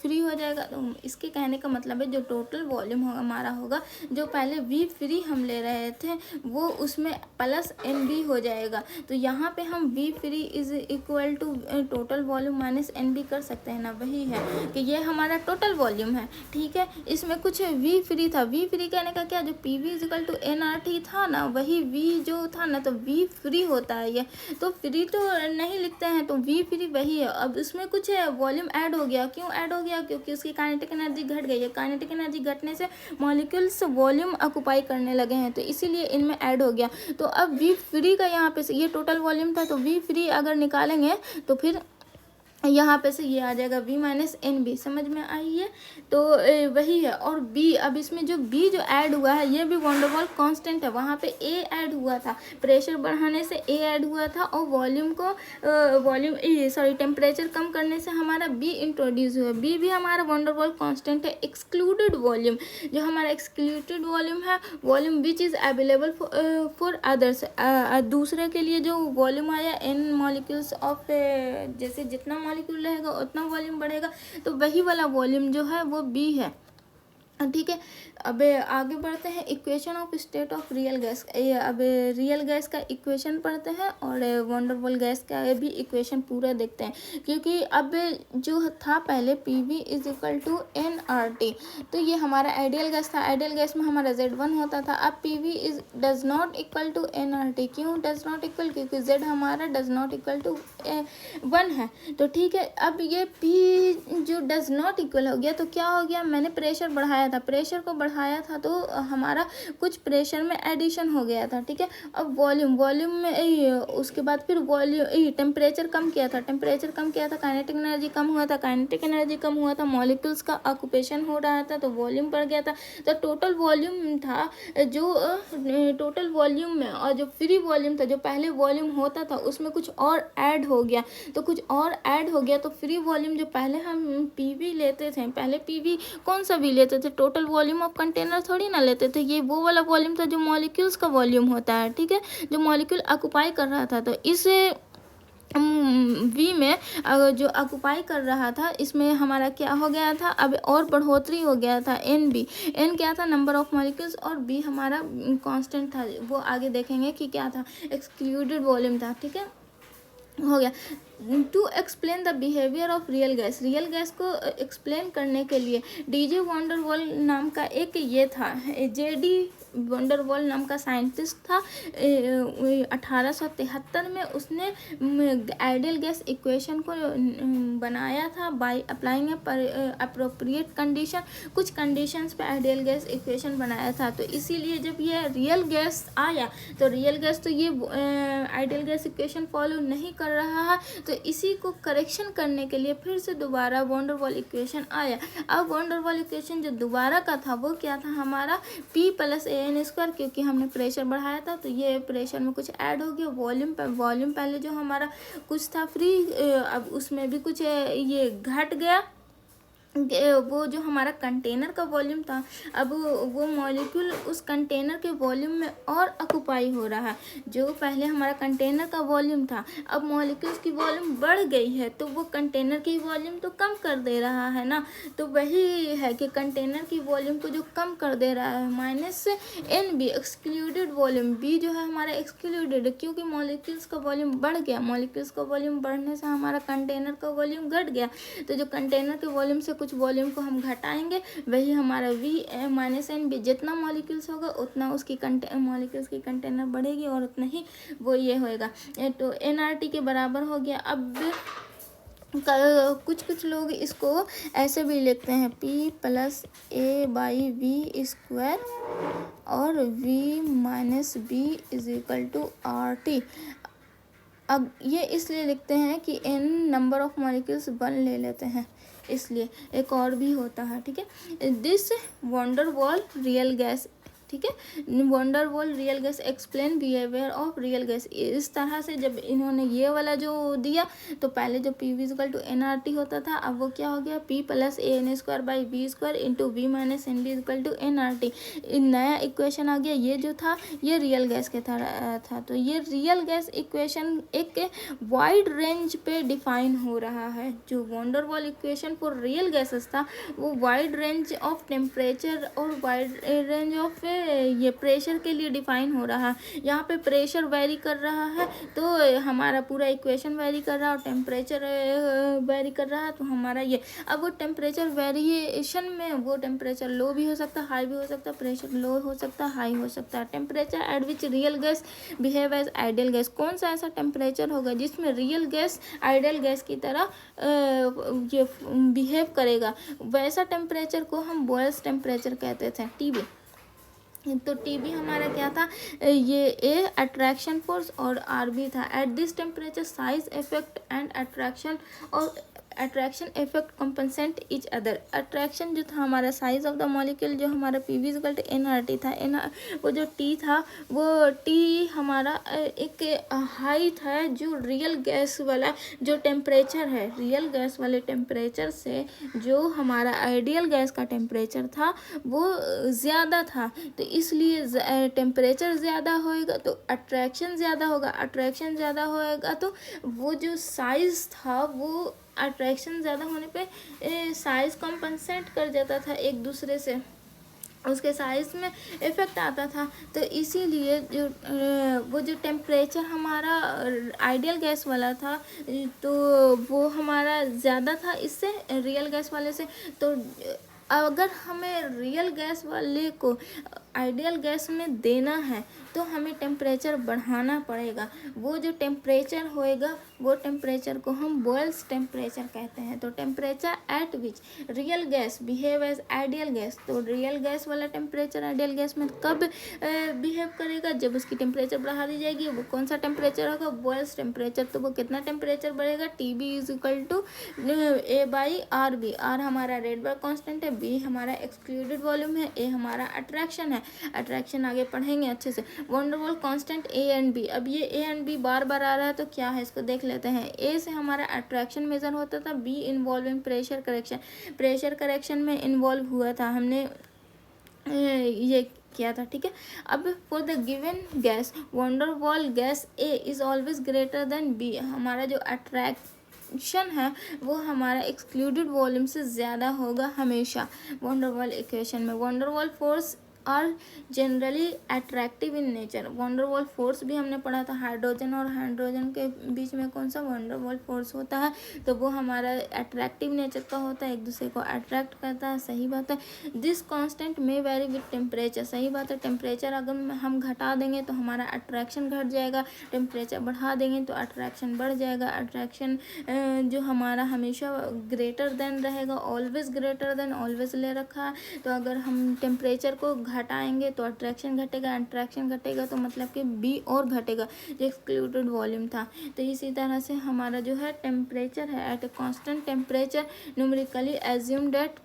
फ्री हो जाएगा। तो इसके कहने का मतलब है जो टोटल वॉल्यूम हमारा होगा, जो पहले वी फ्री हम ले रहे थे वो उसमें प्लस एन बी हो जाएगा। तो यहाँ पे हम V free is equal to total volume minus N B कर सकते हैं ना, वही है कि ये हमारा टोटल वॉल्यूम है, ठीक है। इसमें कुछ वी फ्री था, वी फ्री कहने का क्या, जो P V is equal to N R T था ना, वही वी जो था ना, तो वी फ्री होता है ये, तो फ्री तो नहीं लिखते हैं, तो वी फ्री वही है। अब इसमें कुछ वॉल्यूम ऐड हो गया, क्यों ऐड हो गया, क्योंकि उसकी काइनेटिक एनर्जी घट गई है, काइनेटिक एनर्जी घटने से मॉलिक्यूल्स वॉल्यूम ऑक्यूपाई करने लगे हैं, तो इसीलिए इनमें ऐड हो गया। तो अब वी फ्री का यहाँ पे से ये टोटल वॉल्यूम था, तो वी फ्री अगर निकालेंगे तो फिर यहाँ पे से ये आ जाएगा v माइनस एन बी, समझ में आई है। तो वही है। और b, अब इसमें जो b जो ऐड हुआ है ये भी वंडरवॉल कांस्टेंट है, वहाँ पे a ऐड हुआ था, प्रेशर बढ़ाने से a ऐड हुआ था, और वॉल्यूम को टेम्परेचर कम करने से हमारा b इंट्रोड्यूस हुआ। b भी हमारा वंडरवॉल कांस्टेंट है। एक्सक्लूडेड वॉल्यूम, जो हमारा एक्सक्लूडेड वॉल्यूम है, volume which is available for others, दूसरे के लिए जो वॉल्यूम आया n मॉलिक्यूल्स ऑफ, जैसे जितना मॉलिक्यूल रहेगा उतना वॉल्यूम बढ़ेगा, तो वही वाला वॉल्यूम जो है वो बी है, ठीक है। अब आगे बढ़ते हैं, equation of state of real gas. अब रियल गैस का इक्वेशन पढ़ते हैं और वंडरवॉल गैस का भी इक्वेशन पूरा देखते हैं, क्योंकि अब जो था पहले P V is equal to N R T, तो ये हमारा आइडियल गैस था, आइडियल गैस में हमारा Z1 होता था। अब P V is does not equal to N R T, क्यों डज नॉट इक्वल, क्योंकि Z हमारा डज नॉट इक्वल टू 1 है, तो ठीक है। अब ये P जो डज नॉट इक्वल हो गया तो क्या हो गया, मैंने प्रेशर बढ़ाया था, प्रेशर को बढ़ाया था तो हमारा कुछ प्रेशर में एडिशन हो गया था, ठीक है। अब वॉल्यूम में उसके बाद फिर वॉल्यूम टेम्परेचर कम किया था, टेम्परेचर कम किया था, काइनेटिक एनर्जी कम हुआ था, काइनेटिक एनर्जी कम हुआ था, मॉलिक्यूल्स का ऑक्यूपेशन हो रहा था तो वॉल्यूम बढ़ गया था। तो टोटल वॉल्यूम था जो टोटल वॉल्यूम में, और जो फ्री वॉल्यूम था, जो पहले वॉल्यूम होता था उसमें कुछ और ऐड हो गया, तो कुछ और ऐड हो गया तो फ्री वॉल्यूम जो पहले हम पीवी लेते थे, पहले पीवी कौन सा भी लेते थे, टोटल वॉल्यूम ऑफ कंटेनर थोड़ी ना लेते थे, ये वो वाला वॉल्यूम था जो मॉलिक्यूल्स का वॉल्यूम होता है, ठीक है, जो मॉलिक्यूल ऑक्यूपाई कर रहा था। तो इस वी में जो ऑक्यूपाई कर रहा था इसमें हमारा क्या हो गया था, अब और बढ़ोतरी हो गया था, एन बी, एन क्या था, नंबर ऑफ मॉलिक्यूल्स, और बी हमारा कांस्टेंट था, वो आगे देखेंगे कि क्या था, एक्सक्लूडेड वॉल्यूम था, ठीक है, हो गया। To explain the behaviour of real gas, real gas को एक्सप्लेन करने के लिए डीजे वंडरवॉल नाम का एक ये था, जेडी वंडरवॉल नाम का साइंटिस्ट था, 1873 में उसने आइडियल गैस इक्वेशन को बनाया था बाय अप्लाइंग अप्रोप्रिएट कंडीशन, कुछ कंडीशंस पे आइडियल गैस इक्वेशन बनाया था। तो इसीलिए जब ये रियल गैस आया तो रियल गैस तो ये आइडियल गैस इक्वेशन फॉलो नहीं कर रहा है, तो इसी को करेक्शन करने के लिए फिर से दोबारा वंडरवॉल इक्वेशन आया। अब वंडरवॉल इक्वेशन जो दोबारा का था वो क्या था, हमारा P प्लस AN स्क्वायर, क्योंकि हमने प्रेशर बढ़ाया था तो ये प्रेशर में कुछ ऐड हो गया, वॉल्यूम पहले जो हमारा कुछ था फ्री, अब उसमें भी कुछ ये घट गया, वो जो हमारा कंटेनर का वॉल्यूम था, अब वो मॉलिक्यूल उस कंटेनर के वॉल्यूम में और ऑक्यूपाई हो रहा है। जो पहले हमारा कंटेनर का वॉल्यूम था, अब मॉलिक्यूल्स की वॉल्यूम बढ़ गई है, तो वो कंटेनर की वॉल्यूम तो कम कर दे रहा है ना। तो वही है कि कंटेनर की वॉल्यूम को जो कम कर दे रहा है, minus N B excluded volume, B जो है हमारा एक्सक्लूडेड, क्योंकि मॉलिक्यूल्स का वॉल्यूम बढ़ गया। मॉलिक्यूल्स का वॉल्यूम बढ़ने से हमारा कंटेनर का वॉल्यूम घट गया। तो जो कंटेनर के वॉल्यूम से कुछ वॉल्यूम को हम घटाएंगे, वही हमारा वी माइनस एन बी, जितना मॉलिक्यूल्स होगा उतना उसकी मॉलिक्यूल्स की कंटेनर बढ़ेगी और उतना ही वो ये होएगा। तो एनआरटी के बराबर हो गया। अब कुछ लोग इसको ऐसे भी लिखते हैं, P plus A by V square और V minus B is equal to R T. अब ये इसलिए लिखते हैं कि n नंबर ऑफ मॉलिक्यूल्स 1 ले लेते हैं, इसलिए एक और भी होता है। ठीक है, this wonder wall real gas, ठीक है, wonder wall real gas explain behaviour of real gas. इस तरह से जब इन्होंने ये वाला जो दिया, तो पहले जो P V equal to N R T होता था, अब वो क्या हो गया, P plus A N square by V square into V minus N B equal to N R T. नया इक्वेशन आ गया। ये जो था ये रियल गैस के था। तो ये रियल गैस इक्वेशन एक वाइड रेंज पे डिफाइन हो रहा है। जो wonder wall equation for real gases था, वो वाइड रेंज ऑफ टेम्परेचर और वाइड रेंज ऑफ ये प्रेशर के लिए डिफाइन हो रहा है। यहाँ पे प्रेशर वेरी कर रहा है, तो हमारा पूरा इक्वेशन वेरी कर रहा है, और टेम्परेचर वेरी कर रहा है, तो हमारा ये। अब वो टेम्परेचर वेरिएशन में वो टेम्परेचर लो भी हो सकता है, हाई भी हो सकता है, प्रेशर लो हो सकता है, हाई हो सकता है। Temperature at which real gas behave as ideal gas, कौन सा ऐसा टेम्परेचर होगा जिसमें रियल गैस आइडियल गैस की तरह ये बिहेव करेगा, वैसा टेम्परेचर को हम बॉयल्स टेम्परेचर कहते थे, टीबी। तो टीबी हमारा क्या था, ये ए अट्रैक्शन फोर्स और आर बी था। At this temperature size effect and attraction और attraction effect compensate each other. Attraction जो था हमारा साइज ऑफ द मॉलिक्यूल, जो हमारा P V equal to N R T था, वो जो टी था, वो टी हमारा एक हाइट है, जो रियल गैस वाला जो टेम्परेचर है, रियल गैस वाले टेम्परेचर से जो हमारा आइडियल गैस का टेम्परेचर था वो ज़्यादा था। तो इसलिए टेम्परेचर ज़्यादा होएगा तो अट्रैक्शन ज़्यादा होगा, अट्रैक्शन ज़्यादा होएगा तो वो जो साइज़ था, वो अट्रैक्शन ज़्यादा होने पे साइज़ कॉम्पनसेट कर जाता था एक दूसरे से, उसके साइज़ में इफ़ेक्ट आता था। तो इसीलिए जो वो जो टेम्परेचर हमारा आइडियल गैस वाला था, तो वो हमारा ज़्यादा था इससे, रियल गैस वाले से। तो अगर हमें रियल गैस वाले को आइडियल गैस में देना है, तो हमें टेम्परेचर बढ़ाना पड़ेगा। वो जो टेम्परेचर होएगा, वो टेम्परेचर को हम बॉयल्स टेम्परेचर कहते हैं। तो temperature at which real gas behave as ideal gas, तो रियल गैस वाला टेम्परेचर आइडियल गैस में कब बिहेव करेगा, जब उसकी टेम्परेचर बढ़ा दी जाएगी। वो कौन सा टेम्परेचर होगा, बॉयल्स टेम्परेचर। तो वो कितना टेम्परेचर बढ़ेगा, T B is equal to A by R B. R हमारा रेडबर्ग कांस्टेंट है, बी हमारा एक्सक्लूडेड वॉल्यूम है, ए हमारा अट्रैक्शन है। अट्रैक्शन आगे पढ़ेंगे अच्छे से। Van der Waals constant A and B, अब ये ए एंड बी बार बार आ रहा है, तो क्या है इसको देख लेते हैं। ए से हमारा अट्रैक्शन मेजर होता था, B involving pressure correction, pressure correction में इन्वॉल्व हुआ था, हमने ये किया था। ठीक है, अब for the given gas van der Waals gas A is always greater than B, हमारा जो अट्रैक्शन है वो हमारा एक्सक्लूडेड वॉल्यूम से ज़्यादा होगा हमेशा वंडरवॉल इक्वेशन में। Van der Waals force are generally attractive in nature, van der Waals force भी हमने पढ़ा था, हाइड्रोजन और हाइड्रोजन के बीच में कौन सा वंडरवॉल फोर्स होता है, तो वो हमारा अट्रैक्टिव नेचर का होता है, एक दूसरे को अट्रैक्ट करता है। सही बात है। दिस कांस्टेंट में वेरी विद टेम्परेचर, सही बात है। टेम्परेचर अगर हम घटा देंगे तो हमारा अट्रैक्शन घट जाएगा, टेम्परेचर बढ़ा देंगे तो अट्रैक्शन बढ़ जाएगा। अट्रैक्शन जो हमारा हमेशा ग्रेटर देन रहेगा, ऑलवेज ग्रेटर देन ऑलवेज ले रखा है। तो अगर हम टेम्परेचर को घटाएंगे तो अट्रैक्शन घटेगा, अट्रैक्शन घटेगा तो मतलब कि बी और घटेगा, जो एक्सक्लूडेड वॉल्यूम था। तो इसी तरह से हमारा जो है टेम्परेचर है at a constant temperature numerically assume that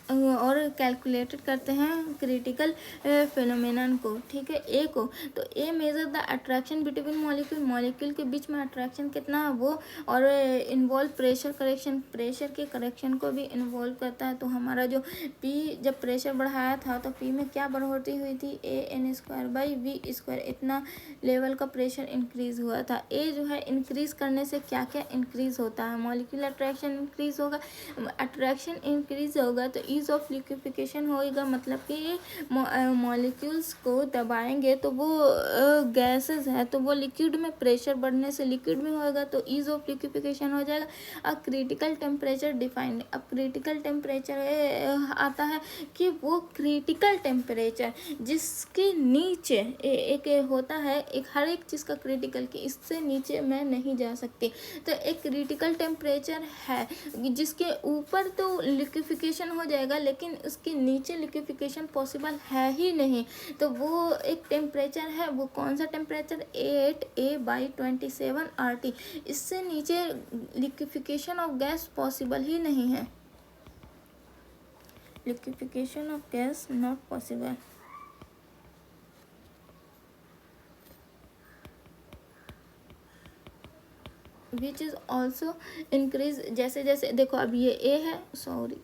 और कैलकुलेटेड करते हैं क्रिटिकल फिनोमेनन को, ठीक है, ए को। तो A measure the attraction between molecule, molecule के बीच में अट्रैक्शन कितना है वो, और इन्वॉल्व प्रेशर करेक्शन, प्रेशर के करेक्शन को भी इन्वॉल्व करता है। तो हमारा जो पी जब प्रेशर बढ़ाया था तो पी में क्या बढ़ोतरी हुई थी, AN²/V², इतना लेवल का प्रेशर इंक्रीज हुआ था। ए जो है इंक्रीज करने से क्या क्या इंक्रीज होता है, मॉलिक्यूलर अट्रैक्शन इंक्रीज होगा, अट्रैक्शन इंक्रीज होगा तो ईज ऑफ लिक्विफिकेशन होएगा, मतलब कि मॉलिक्यूल्स को दबाएंगे तो वो गैसेस है तो वो लिक्विड में, प्रेशर बढ़ने से लिक्विड में होएगा तो ईज ऑफ लिक्विफिकेशन हो जाएगा। अब क्रिटिकल टेम्परेचर डिफाइंड, अब क्रिटिकल टेम्परेचर आता है कि वो क्रिटिकल टेम्परेचर जिसके नीचे एक होता है, एक हर एक चीज़ का क्रिटिकल कि इससे नीचे मैं नहीं जा सकती, तो एक क्रिटिकल टेम्परेचर है जिसके ऊपर तो लिक्विफिकेशन हो जाएगा लेकिन उसके नीचे लिक्विफिकेशन पॉसिबल है ही नहीं, तो वो एक टेम्परेचर है। वो कौन सा टेम्परेचर, 8A/27 RT, इससे नीचे लिक्विफिकेशन ऑफ गैस पॉसिबल ही नहीं है, liquefaction of gas not possible. Which is also increase, जैसे जैसे देखो अब ये ए है, सॉरी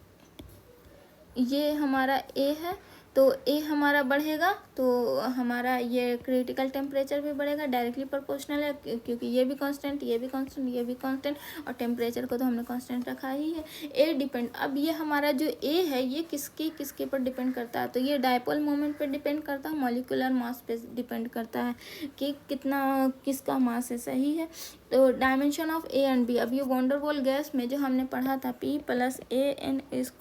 ये हमारा ए है, तो ए हमारा बढ़ेगा तो हमारा ये क्रिटिकल टेम्परेचर भी बढ़ेगा, डायरेक्टली प्रोपोर्शनल है क्योंकि ये भी कांस्टेंट, ये भी कांस्टेंट, ये भी कांस्टेंट, और टेम्परेचर को तो हमने कांस्टेंट रखा ही है। ए डिपेंड, अब ये हमारा जो ए है ये किसके किसके पर डिपेंड करता है, तो ये डायपोल मोमेंट पर डिपेंड करता है, मॉलिक्यूलर मास पे डिपेंड करता है कि कितना किसका मास है, सही है। तो dimension of A and B, अब ये वंडरवॉल गैस में जो हमने पढ़ा था P + AN²/V²,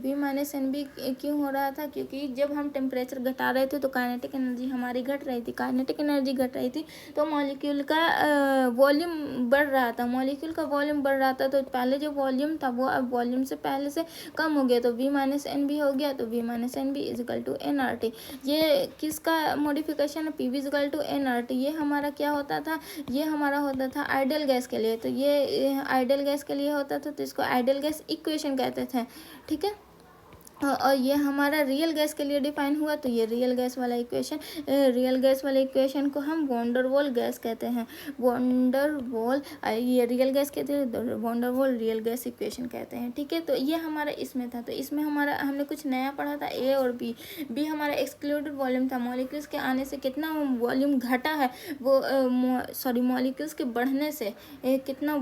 V-NB क्यों हो रहा था, क्योंकि जब हम टेम्परेचर घटा रहे थे तो काइनेटिक एनर्जी हमारी घट रही थी, काइनेटिक एनर्जी घट रही थी तो मॉलिक्यूल का वॉल्यूम बढ़ रहा था, मॉलिक्यूल का वॉल्यूम बढ़ रहा था, तो पहले जो वॉल्यूम था वो अब वॉल्यूम से पहले से कम हो गया तो V-NB हो गया, तो V-NB = nRT। ये किसका मॉडिफिकेशन है, PV = nRT। ये हमारा क्या होता था, ये हमारा होता था आइडियल गैस के लिए, तो ये आइडियल गैस के लिए होता था तो इसको आइडियल गैस इक्वेशन कहते थे, ठीक है। और ये हमारा रियल गैस के लिए डिफाइन हुआ तो ये रियल गैस वाला इक्वेशन, रियल गैस वाले इक्वेशन को हम वंडरवॉल गैस कहते हैं, वंडरवॉल, ये रियल गैस कहते हैं, वंडरवॉल रियल गैस इक्वेशन कहते हैं, ठीक है। तो ये हमारा इसमें था, तो इसमें हमारा हमने कुछ नया पढ़ा था, ए और बी। बी हमारा एक्सक्लूडेड वॉल्यूम था, मॉलिक्यूल्स के आने से कितना वॉल्यूम घटा है वो, सॉरी मॉलिक्यूल्स के बढ़ने से कितना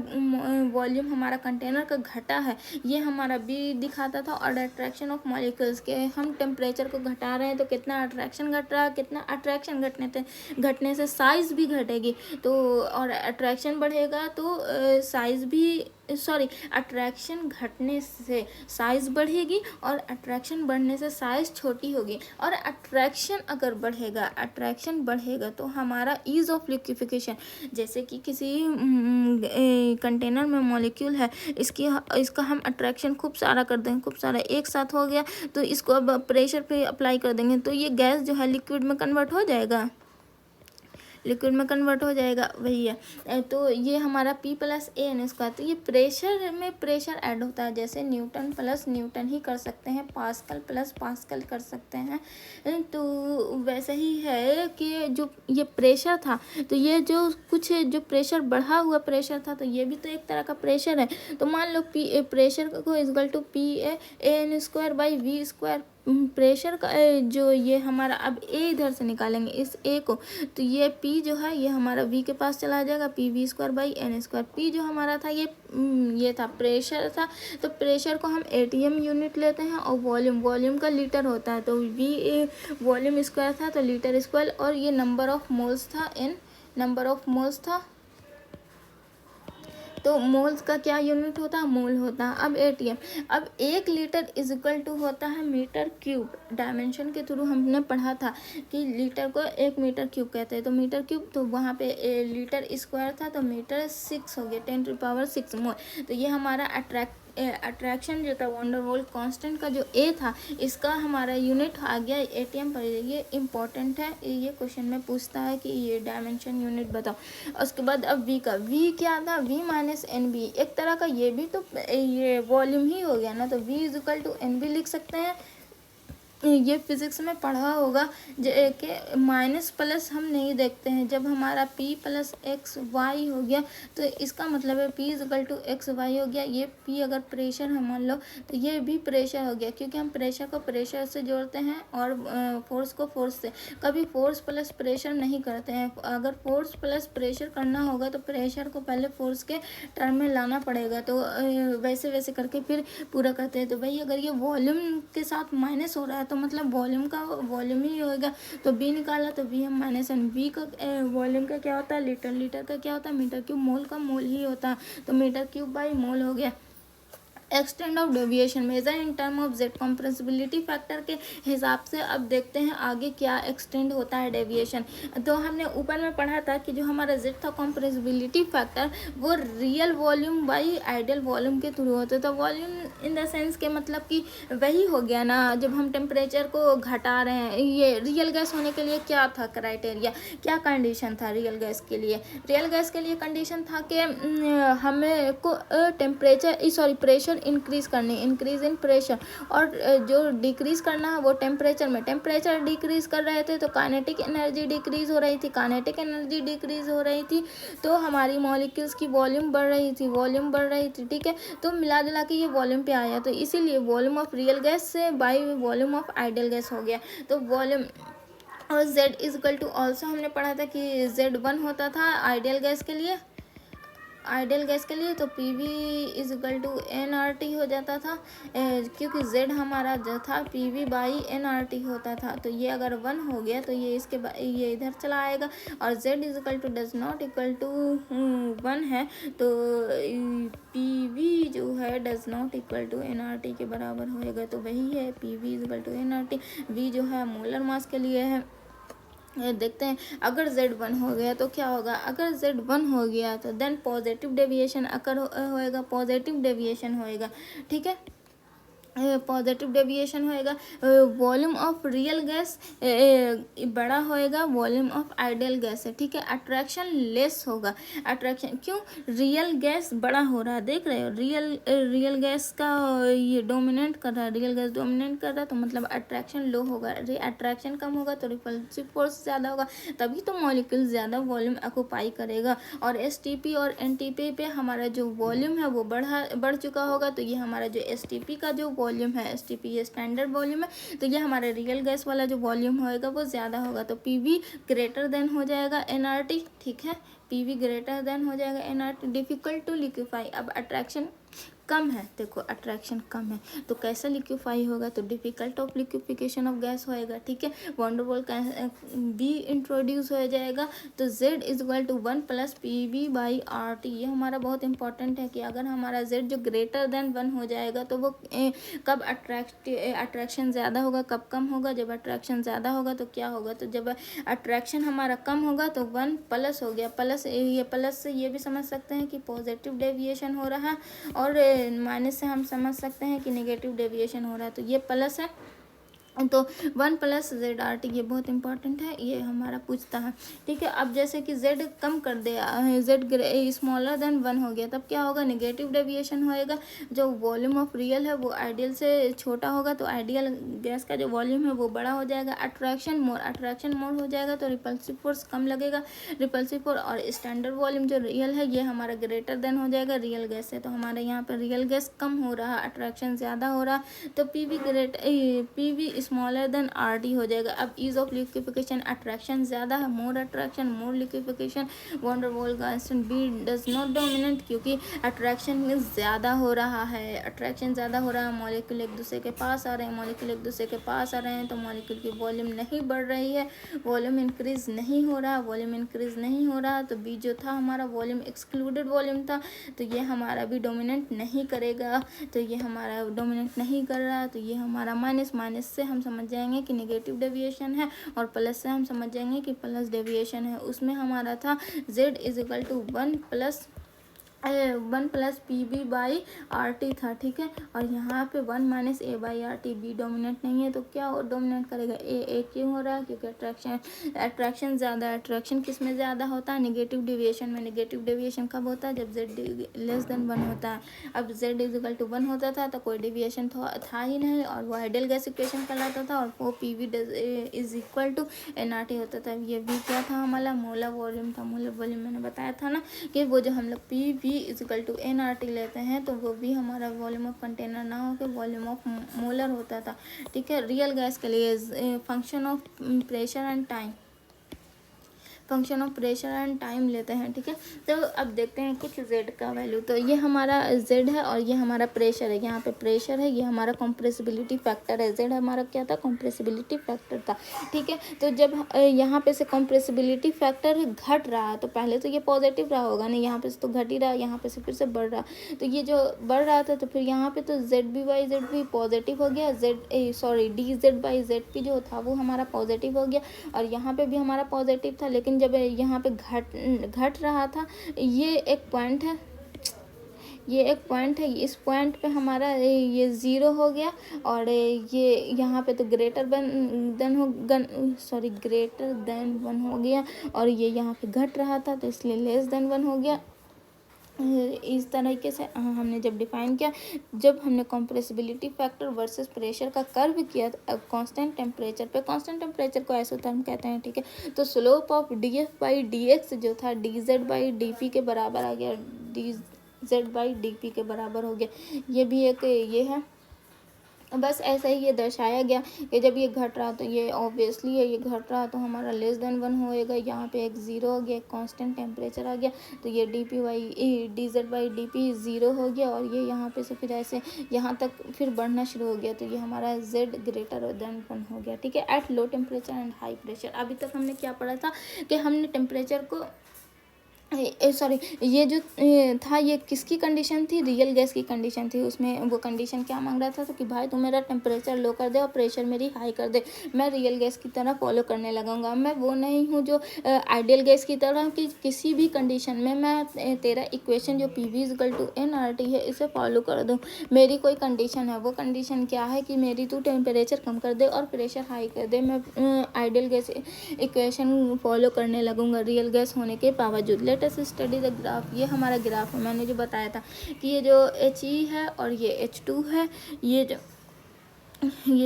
वॉल्यूम हमारा कंटेनर का घटा है, ये हमारा बी दिखाता था। और अट्रैक्शन ऑफ मॉलिक्यूल्स के, हम टेम्परेचर को घटा रहे हैं तो कितना अट्रैक्शन घट रहा है, कितना अट्रैक्शन घटने से साइज़ भी घटेगी, तो और अट्रैक्शन बढ़ेगा तो साइज़ भी, सॉरी अट्रैक्शन घटने से साइज़ बढ़ेगी और अट्रैक्शन बढ़ने से साइज़ छोटी होगी, और अट्रैक्शन अगर बढ़ेगा, अट्रैक्शन बढ़ेगा तो हमारा ईज़ ऑफ लिक्विफिकेशन, जैसे कि किसी कंटेनर में मॉलिक्यूल है, इसका हम अट्रैक्शन खूब सारा कर देंगे, खूब सारा एक साथ हो गया तो इसको अब प्रेशर पे अप्लाई कर देंगे तो ये गैस जो है लिक्विड में कन्वर्ट हो जाएगा, लिक्विड में कन्वर्ट हो जाएगा, वही है। तो ये हमारा P + AN², तो ये प्रेशर में प्रेशर ऐड होता है, जैसे न्यूटन + न्यूटन ही कर सकते हैं, पास्कल + पास्कल कर सकते हैं, तो वैसे ही है कि जो ये प्रेशर था तो ये जो कुछ जो प्रेशर बढ़ा हुआ प्रेशर था तो ये भी तो एक तरह का प्रेशर है। तो मान लो प्रेशर को = PA/AN²/V², प्रेशर का जो ये हमारा, अब ए इधर से निकालेंगे इस ए को, तो ये पी जो है ये हमारा वी के पास चला जाएगा, PV²/N²। पी जो हमारा था ये था प्रेशर था, तो प्रेशर को हम ATM यूनिट लेते हैं, और वॉल्यूम का लीटर होता है, तो वी वॉल्यूम स्क्वायर था तो लीटर स्क्वायर, और ये नंबर ऑफ मोल्स था, N नंबर ऑफ मोल्स था, तो मोल्स का क्या यूनिट होता है, मोल होता है। अब ATM, अब 1 लीटर = होता है मीटर क्यूब, डायमेंशन के थ्रू हमने पढ़ा था कि लीटर को 1 मीटर क्यूब कहते हैं, तो मीटर क्यूब, तो वहाँ पे लीटर स्क्वायर था तो मीटर 6 हो गया, 10⁶ मोल। तो ये हमारा अट्रैक्शन जो था वंडरवॉल कांस्टेंट का जो ए था, इसका हमारा यूनिट आ गया एटीएम पर। ये इम्पोर्टेंट है, ये क्वेश्चन में पूछता है कि ये डायमेंशन यूनिट बताओ। उसके बाद अब वी का, वी क्या था, वी माइनस एन बी, एक तरह का ये भी तो ये वॉल्यूम ही हो गया ना, तो V is equal to N B लिख सकते हैं। ये फिजिक्स में पढ़ा होगा कि माइनस प्लस हम नहीं देखते हैं। जब हमारा p प्लस एक्स वाई हो गया तो इसका मतलब है p is equal to X Y हो गया। ये p अगर प्रेशर है मान लो, तो ये भी प्रेशर हो गया, क्योंकि हम प्रेशर को प्रेशर से जोड़ते हैं और फोर्स को फोर्स से। कभी फोर्स प्लस प्रेशर नहीं करते हैं। अगर फोर्स प्लस प्रेशर करना होगा तो प्रेशर को पहले फोर्स के टर्म में लाना पड़ेगा, तो वैसे वैसे करके फिर पूरा करते हैं। तो भाई अगर ये वॉल्यूम के साथ माइनस हो रहा है तो मतलब वॉल्यूम का वॉल्यूम ही होएगा। तो बी निकाला तो वी हम माइनस एन, वी का वॉल्यूम का क्या होता है लीटर, लीटर का क्या होता है मीटर क्यूब, मोल का मोल ही होता है, तो मीटर क्यूब बाई मोल हो गया। Extent of deviation measure in term of Z compressibility factor के हिसाब से। अब देखते हैं आगे क्या एक्सटेंड होता है डेविएशन। तो हमने ऊपर में पढ़ा था कि जो हमारा जेड था कंप्रेसिबिलिटी फैक्टर, वो real volume by ideal volume के थ्रू होता था। वॉल्यूम इन द सेंस के मतलब कि वही हो गया ना, जब हम टेम्परेचर को घटा रहे हैं। ये रियल गैस होने के लिए क्या था क्राइटेरिया, क्या कंडीशन था रियल गैस के लिए? रियल गैस के लिए कंडीशन था कि हमें को टेम्परेचर सॉरी प्रेशर इंक्रीज करनी, इंक्रीज इन प्रेशर, और जो डिक्रीज करना है वो टेम्परेचर में। टेम्परेचर डिक्रीज कर रहे थे तो काइनेटिक एनर्जी डिक्रीज हो रही थी, काइनेटिक एनर्जी डिक्रीज हो रही थी तो हमारी मॉलिक्यूल्स की वॉल्यूम बढ़ रही थी, वॉल्यूम बढ़ रही थी। ठीक है, तो मिला जुला के ये वॉल्यूम पे आया, तो इसीलिए वॉल्यूम ऑफ रियल गैस से by volume of ideal gas हो गया। तो वॉल्यूम और z is equal to, also हमने पढ़ा था कि z1 होता था आइडियल गैस के लिए, आइडियल गैस के लिए, तो P V is equal to N R T हो जाता था, क्योंकि z हमारा जो था P V by N R T होता था। तो ये अगर 1 हो गया तो ये इसके ये इधर चला आएगा, और z is equal to does not equal to 1 है, तो पी वी जो है does not equal to N R T के बराबर होएगा। तो वही है P V is equal to N R T. V जो है मोलर मास के लिए है। देखते हैं अगर z1 हो गया तो क्या होगा। अगर z1 हो गया तो देन पॉजिटिव डेविएशन अकर होएगा, पॉजिटिव डेविएशन होएगा। ठीक है, पॉजिटिव डेविएशन होएगा। वॉल्यूम ऑफ रियल गैस बड़ा होएगा, वॉल्यूम ऑफ आइडियल गैस है। ठीक है, अट्रैक्शन लेस होगा। अट्रैक्शन क्यों, रियल गैस बड़ा हो रहा है, देख रहे हो, रियल गैस का ये डोमिनेट कर रहा है, रियल गैस डोमिनेट कर रहा है, तो मतलब अट्रैक्शन लो होगा। अट्रैक्शन कम होगा तो रिपल्सिव फोर्स ज़्यादा होगा, तभी तो मॉलिक्यूल ज़्यादा वॉल्यूम ऑक्यूपाई करेगा। और एसटीपी और एनटीपी पे हमारा जो वॉल्यूम है वो बढ़ चुका होगा, तो ये हमारा जो एसटीपी का जो वॉल्यूम है, एसटीपी ये स्टैंडर्ड वॉल्यूम है, तो ये हमारे रियल गैस वाला जो वॉल्यूम होएगा वो ज़्यादा होगा, तो पीवी ग्रेटर देन हो जाएगा एनआरटी। ठीक है, पीवी ग्रेटर देन हो जाएगा एनआरटी। डिफिकल्ट टू लिक्विफाई, अब अट्रैक्शन कम है, देखो अट्रैक्शन कम है तो कैसे लिक्विफाई होगा, तो difficult of liquefaction of gas होएगा। ठीक है, वंडरवॉल बी इंट्रोड्यूस हो जाएगा, तो z is equal to 1 plus P V by R T. ये हमारा बहुत इंपॉर्टेंट है कि अगर हमारा z जो ग्रेटर देन 1 हो जाएगा तो वो कब अट्रैक्शन ज़्यादा होगा, कब कम होगा। जब अट्रैक्शन ज़्यादा होगा तो क्या होगा, तो जब अट्रैक्शन हमारा कम होगा तो 1 प्लस हो गया, प्लस ये प्लस से ये भी समझ सकते हैं कि पॉजिटिव डेविएशन हो रहा है, और माइनस से हम समझ सकते हैं कि नेगेटिव डेविएशन हो रहा है, तो ये प्लस है, तो 1 प्लस जेड आर टी, ये बहुत इंपॉर्टेंट है, ये हमारा पूछता है। ठीक है, अब जैसे कि z कम कर दे, z स्मॉलर देन 1 हो गया, तब क्या होगा, नेगेटिव डेविएशन होएगा। जो वॉल्यूम ऑफ रियल है वो आइडियल से छोटा होगा, तो आइडियल गैस का जो वॉल्यूम है वो बड़ा हो जाएगा। अट्रैक्शन मोर हो जाएगा, तो रिपल्सिव फोर्स कम लगेगा, रिपल्सिव फोर्स। और स्टैंडर्ड वॉल्यूम जो रियल है ये हमारा ग्रेटर देन हो जाएगा रियल गैस से, तो हमारे यहाँ पर रियल गैस कम हो रहा, अट्रैक्शन ज़्यादा हो रहा, तो PV smaller than R T हो जाएगा। अब ईज ऑफ लिक्विफिकेशन, अट्रैक्शन ज़्यादा है, more attraction more liquefaction, Van der Waal constant B does not dominate, क्योंकि अट्रैक्शन में ज़्यादा हो रहा है, अट्रैक्शन ज़्यादा हो रहा है, मॉलिक्यूल एक दूसरे के पास आ रहे हैं, मॉलिक्यूल एक दूसरे के पास आ रहे हैं, तो मॉलिक्यूल की वॉल्यूम नहीं बढ़ रही है, वॉल्यूम इंक्रीज नहीं हो रहा, वॉल्यूम इंक्रीज नहीं हो रहा, तो बी जो था हमारा वॉल्यूम एक्सक्लूडेड वॉल्यूम था, तो ये हमारा भी डोमिनेट नहीं करेगा, तो ये हमारा डोमिनेट नहीं कर रहा, तो ये हमारा माइनस से हम समझ जाएंगे कि नेगेटिव डेविएशन है, और प्लस से हम समझ जाएंगे कि प्लस डेविएशन है। उसमें हमारा था z is equal to 1 plus 1 plus P B by R T था, ठीक है। और यहाँ पे 1 minus A by R T, B dominate नहीं है तो क्या डोमिनेट करेगा, ए क्यों हो रहा है, क्योंकि अट्रैक्शन ज़्यादा है। अट्रैक्शन किस में ज़्यादा होता है, नेगेटिव डेविएशन में। नेगेटिव डेविएशन कब होता है, जब जेड लेस देन 1 होता है। अब जेड इजिकल टू 1 होता था तो कोई डेविएशन था ही नहीं, और वो आइडियल गैस इक्वेशन कहलाता था, और वो P V is equal to N R T होता था। ये भी क्या था हमारा, मोलर वॉल्यूम था। मोलर वॉल्यूम मैंने बताया था ना कि वो जो हम लोग P V is equal to N R T लेते हैं तो वो भी हमारा वॉल्यूम ऑफ कंटेनर ना होकर वॉल्यूम ऑफ मोलर होता था, ठीक है। रियल गैस के लिए function of pressure and time, function of pressure and time लेते हैं, ठीक है। तो अब देखते हैं कुछ जेड का वैल्यू। तो ये हमारा जेड है और ये हमारा प्रेशर है। यहाँ पे प्रेशर है, ये हमारा कंप्रेसिबिलिटी फैक्टर है। जेड हमारा क्या था, कंप्रेसिबिलिटी फैक्टर था, ठीक है। तो जब यहाँ पे से कंप्रेसिबिलिटी फैक्टर घट रहा है तो पहले तो ये पॉजिटिव रहा होगा नहीं, यहाँ पे से तो घट ही रहा, यहाँ पे से फिर से बढ़ रहा। तो ये जो बढ़ रहा था तो फिर यहाँ पे तो Z B by Z B positive हो गया, D Z by Z P जो था वो हमारा पॉजिटिव हो गया, और यहाँ पे भी हमारा पॉजिटिव था। लेकिन जब यहाँ पे घट रहा था, ये एक पॉइंट है, ये एक पॉइंट है, इस पॉइंट पे हमारा ये ज़ीरो हो गया, और ये यहाँ पे तो ग्रेटर देन 1 हो गया, और ये यहाँ पे घट रहा था तो इसलिए लेस देन 1 हो गया। इस तरीके से हमने जब डिफाइन किया, जब हमने कंप्रेसिबिलिटी फैक्टर वर्सेस प्रेशर का कर्व किया तो कांस्टेंट टेम्परेचर पे, कांस्टेंट टेम्परेचर को आइसोथर्म कहते हैं, ठीक है। तो slope of D F by D x जो था D Z by D P के बराबर आ गया, D Z by D P के बराबर हो गया। ये भी एक ये है, बस ऐसा ही ये दर्शाया गया कि जब ये घट रहा तो ये ऑब्वियसली है, ये घट रहा तो हमारा लेस देन 1 होएगा। यहाँ पे एक ज़ीरो हो गया, एक कांस्टेंट टेम्परेचर आ गया, तो ये D P by D Z by D P zero हो गया, और ये यहाँ पे से फिर ऐसे यहाँ तक फिर बढ़ना शुरू हो गया, तो ये हमारा जेड ग्रेटर देन 1 हो गया, ठीक है। At low temperature and high pressure, अभी तक हमने क्या पढ़ा था कि हमने टेम्परेचर को सॉरी, ये जो था ये किसकी कंडीशन थी, रियल गैस की कंडीशन थी। उसमें वो कंडीशन क्या मांग रहा था, तो कि भाई तू मेरा टेम्परेचर लो कर दे और प्रेशर मेरी हाई कर दे, मैं रियल गैस की तरह फॉलो करने लगूंगा। मैं वो नहीं हूँ जो आइडियल गैस की तरह कि किसी भी कंडीशन में मैं तेरा इक्वेशन जो P V equal to N R T है इसे फॉलो कर दूँ। मेरी कोई कंडीशन है, वो कंडीशन क्या है कि मेरी तू टेम्परेचर कम कर दे और प्रेशर हाई कर दे, मैं आइडियल गैस इक्वेशन फॉलो करने लगूंगा रियल गैस होने के बावजूद। Let us study the graph, ये हमारा ग्राफ है। मैंने जो बताया था कि ये जो एच ई है और ये H2 है, ये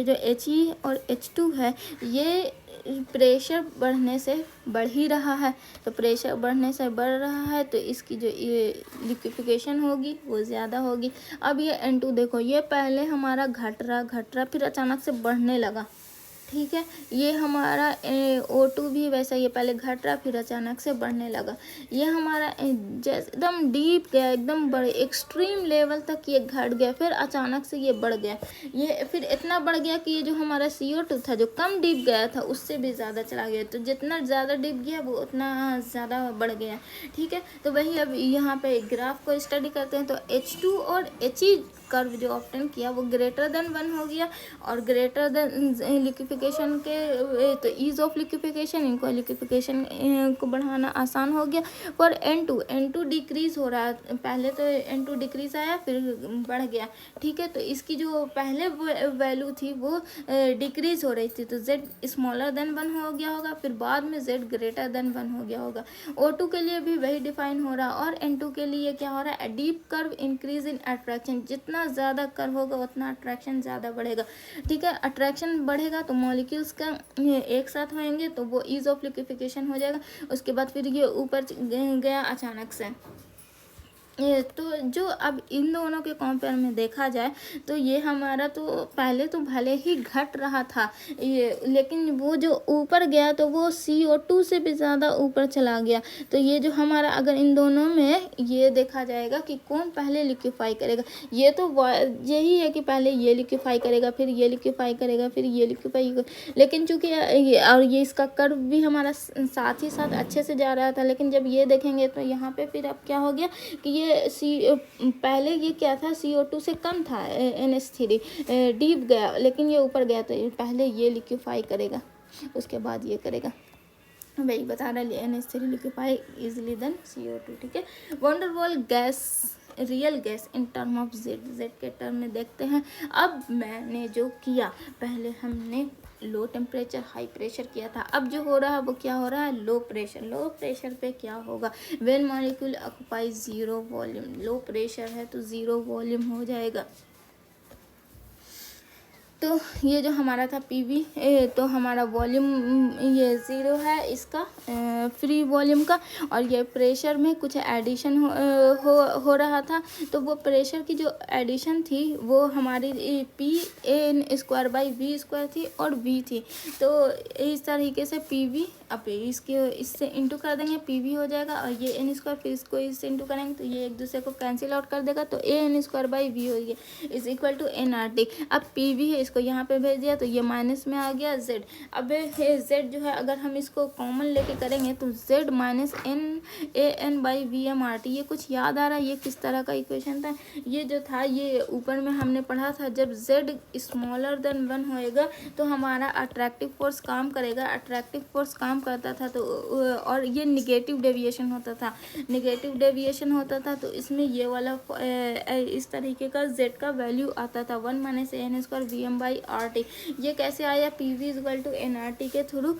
जो एच ई और H2 है ये प्रेशर बढ़ने से बढ़ ही रहा है, तो प्रेशर बढ़ने से बढ़ रहा है तो इसकी जो ये लिक्विफिकेशन होगी वो ज़्यादा होगी। अब ये N2 देखो, ये पहले हमारा घट रहा फिर अचानक से बढ़ने लगा, ठीक है। ये हमारा O2 भी वैसा, ये पहले घट रहा फिर अचानक से बढ़ने लगा। ये हमारा जैसे एकदम डीप गया, एकदम बड़े एक्सट्रीम लेवल तक ये घट गया, फिर अचानक से ये बढ़ गया। ये फिर इतना बढ़ गया कि ये जो हमारा CO2 था जो कम डीप गया था उससे भी ज़्यादा चला गया, तो जितना ज़्यादा डीप गया वो उतना ज़्यादा बढ़ गया, ठीक है। तो वही अब यहाँ पे ग्राफ को स्टडी करते हैं, तो H2 और HE कर्व जो ऑब्टेन किया वो ग्रेटर देन 1 हो गया, और ग्रेटर देन लिक्विफिकेशन के तो ईज ऑफ लिक्विफिकेशन, इनको लिक्विफिकेशन को बढ़ाना आसान हो गया। पर N2 डिक्रीज हो रहा है, पहले तो N2 डिक्रीज आया फिर बढ़ गया, ठीक है। तो इसकी जो पहले वैल्यू थी वो डिक्रीज हो रही थी, तो Z स्मॉलर देन 1 हो गया होगा, फिर बाद में Z ग्रेटर देन 1 हो गया होगा। O2 के लिए भी वही डिफाइन हो रहा, और N2 के लिए क्या हो रहा है, deep curve increase in attraction, जितना ज़्यादा कर्व होगा उतना अट्रैक्शन ज़्यादा बढ़ेगा, ठीक है। अट्रैक्शन बढ़ेगा तो मॉलिक्यूल्स का एक साथ होएंगे तो वो ईज ऑफ लिक्विफिकेशन हो जाएगा। उसके बाद फिर ये ऊपर गया अचानक से। तो जो अब इन दोनों के कंपेयर में देखा जाए तो ये हमारा तो पहले तो भले ही घट रहा था ये, लेकिन वो जो ऊपर गया तो वो CO2 से भी ज़्यादा ऊपर चला गया। तो ये जो हमारा अगर इन दोनों में ये देखा जाएगा कि कौन पहले लिक्विफाई करेगा, ये तो यही है कि पहले ये लिक्विफाई करेगा फिर ये लिक्विफाई करेगा फिर ये लिक्विफाई, लेकिन चूँकि ये इसका कर्व भी हमारा साथ ही साथ अच्छे से जा रहा था। लेकिन जब ये देखेंगे तो यहाँ पे फिर अब क्या हो गया कि ये पहले ये क्या था, CO2 से कम था, NH3 डीप गया, लेकिन ये ऊपर गया तो पहले ये लिक्विफाई करेगा उसके बाद ये करेगा। वही बता रहा है NH3 liquefy easily then CO2, ठीक है। Van der Waals gas real gas in term of Z के टर्म में देखते हैं। अब मैंने जो किया, पहले हमने लो टेम्परेचर हाई प्रेशर किया था, अब जो हो रहा है वो क्या हो रहा है, लो प्रेशर। लो प्रेशर पे क्या होगा, when molecule occupy zero volume, low pressure है तो जीरो वॉल्यूम हो जाएगा। तो ये जो हमारा था PV, तो हमारा वॉल्यूम ये ज़ीरो है इसका, फ्री वॉल्यूम का, और ये प्रेशर में कुछ एडिशन हो रहा था। तो वो प्रेशर की जो एडिशन थी वो हमारी P(n²/v²) थी और V थी। तो इस तरीके से PV, अब इससे इंटू कर देंगे, PV हो जाएगा, और ये n² फिर इसको इससे इंटू करेंगे तो ये एक दूसरे को कैंसिल आउट कर देगा, तो AN²/V हो गया इज इक्वल टू nRT। अब PV है, इसको यहाँ पे भेज दिया तो ये माइनस में आ गया Z। अब ये Z जो है अगर हम इसको कॉमन लेके करेंगे तो Z माइनस AN/VmRT। ये कुछ याद आ रहा है ये किस तरह का इक्वेशन था, ये जो था ये ऊपर में हमने पढ़ा था, जब Z स्मॉलर देन 1 होएगा तो हमारा अट्रैक्टिव फोर्स काम करेगा। अट्रैक्टिव फोर्स काम करता था तो और ये निगेटिव डेविएशन होता था, निगेटिव डेविएशन होता था तो इसमें ये वाला इस तरीके का Z का वैल्यू आता था 1 माइनस AN²Vm/RT। ये कैसे आया, PV=nRT के थ्रू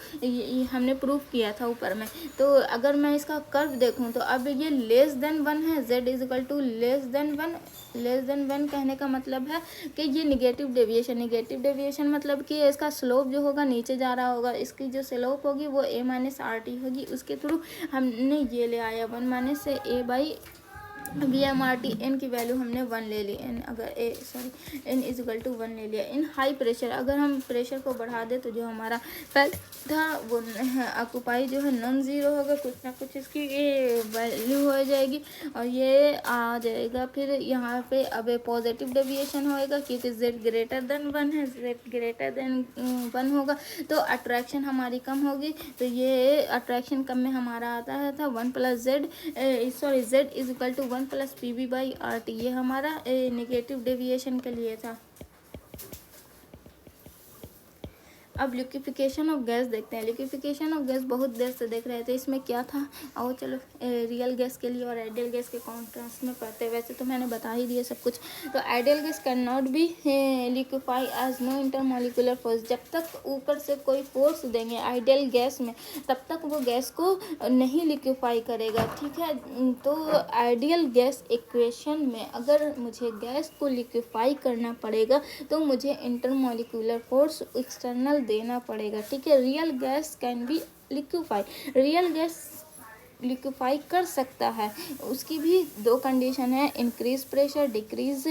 हमने प्रूफ किया था ऊपर में। तो अगर मैं इसका कर्व देखूं तो अब ये लेस देन 1 है, लेस देन 1 कहने का मतलब है कि ये निगेटिव डेविएशन मतलब कि इसका स्लोप जो होगा नीचे जा रहा होगा, इसकी जो स्लोप होगी वो A-RT होगी। उसके थ्रू हमने ये ले आया 1 माइनस A/VmRT। n की वैल्यू हमने 1 ले ली, n n=1 ले लिया। इन हाई प्रेशर, अगर हम प्रेशर को बढ़ा दे तो जो हमारा पहले था वो ऑक्युपाई जो है नॉन ज़ीरो होगा, कुछ ना कुछ इसकी ये वैल्यू हो जाएगी और ये आ जाएगा। फिर यहाँ पे अब पॉजिटिव डेविएशन होएगा क्योंकि Z ग्रेटर देन 1 है, Z ग्रेटर देन 1 होगा तो अट्रैक्शन हमारी कम होगी। तो ये अट्रैक्शन कम में हमारा आता है था 1 + Z Z=1 + PV/RT। ये हमारा नेगेटिव डेविएशन के लिए था। अब लिक्विफिकेशन ऑफ गैस देखते हैं। लिक्विफिकेशन ऑफ गैस बहुत देर से देख रहे थे, इसमें क्या था, आओ चलो रियल गैस के लिए और आइडियल गैस के कॉन्ट्रास्ट में पढ़ते हैं। वैसे तो मैंने बता ही दिया सब कुछ। तो ideal gas can not be liquefy as no intermolecular force. जब तक ऊपर से कोई फोर्स देंगे आइडियल गैस में तब तक वो गैस को नहीं लिक्विफाई करेगा, ठीक है। तो आइडियल गैस इक्वेशन में अगर मुझे गैस को लिक्विफाई करना पड़ेगा तो मुझे इंटरमोलिकुलर फोर्स एक्सटर्नल देना पड़ेगा, ठीक है। Real gas can B liquefy, real gas liquefy कर सकता है, उसकी भी दो कंडीशन है, इंक्रीज प्रेशर डिक्रीज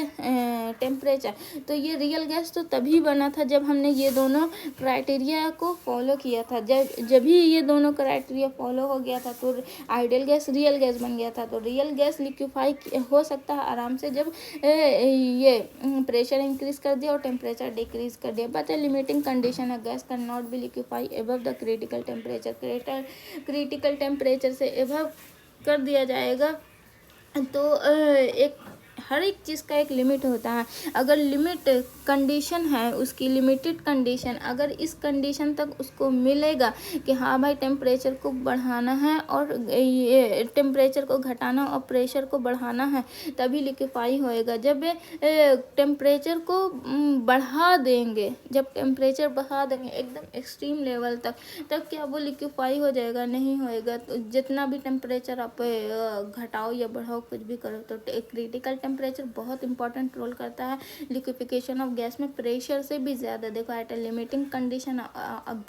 टेम्परेचर। तो ये रियल गैस तो तभी बना था जब हमने ये दोनों क्राइटेरिया को फॉलो किया था। जब भी ये दोनों क्राइटेरिया फॉलो हो गया था तो आइडियल गैस रियल गैस बन गया था। तो रियल गैस लिक्विफाई हो सकता है आराम से जब ये प्रेशर इंक्रीज कर दिया और टेम्परेचर डिक्रीज कर दिया। बट लिमिटिंग कंडीशन है, gas can not be liquefy above the critical temperature. Critical temperature से एबव कर दिया जाएगा तो एक हर एक चीज़ का एक लिमिट होता है। अगर लिमिट कंडीशन है उसकी लिमिटेड कंडीशन, अगर इस कंडीशन तक उसको मिलेगा कि हाँ भाई टेम्परेचर को बढ़ाना है और ये टेम्परेचर को घटाना और प्रेशर को बढ़ाना है तभी लिक्विफाई होएगा। जब टेम्परेचर को बढ़ा देंगे, जब टेम्परेचर बढ़ा देंगे एकदम एक्सट्रीम लेवल तक, तब क्या वो लिक्विफाई हो जाएगा? नहीं होएगा। तो जितना भी टेम्परेचर आप घटाओ या बढ़ाओ कुछ भी करो तो क्रिटिकल टेम्परेचर बहुत इंपॉर्टेंट रोल करता है लिक्विफिकेशन ऑफ गैस में, प्रेशर से भी ज़्यादा। देखो at a limiting condition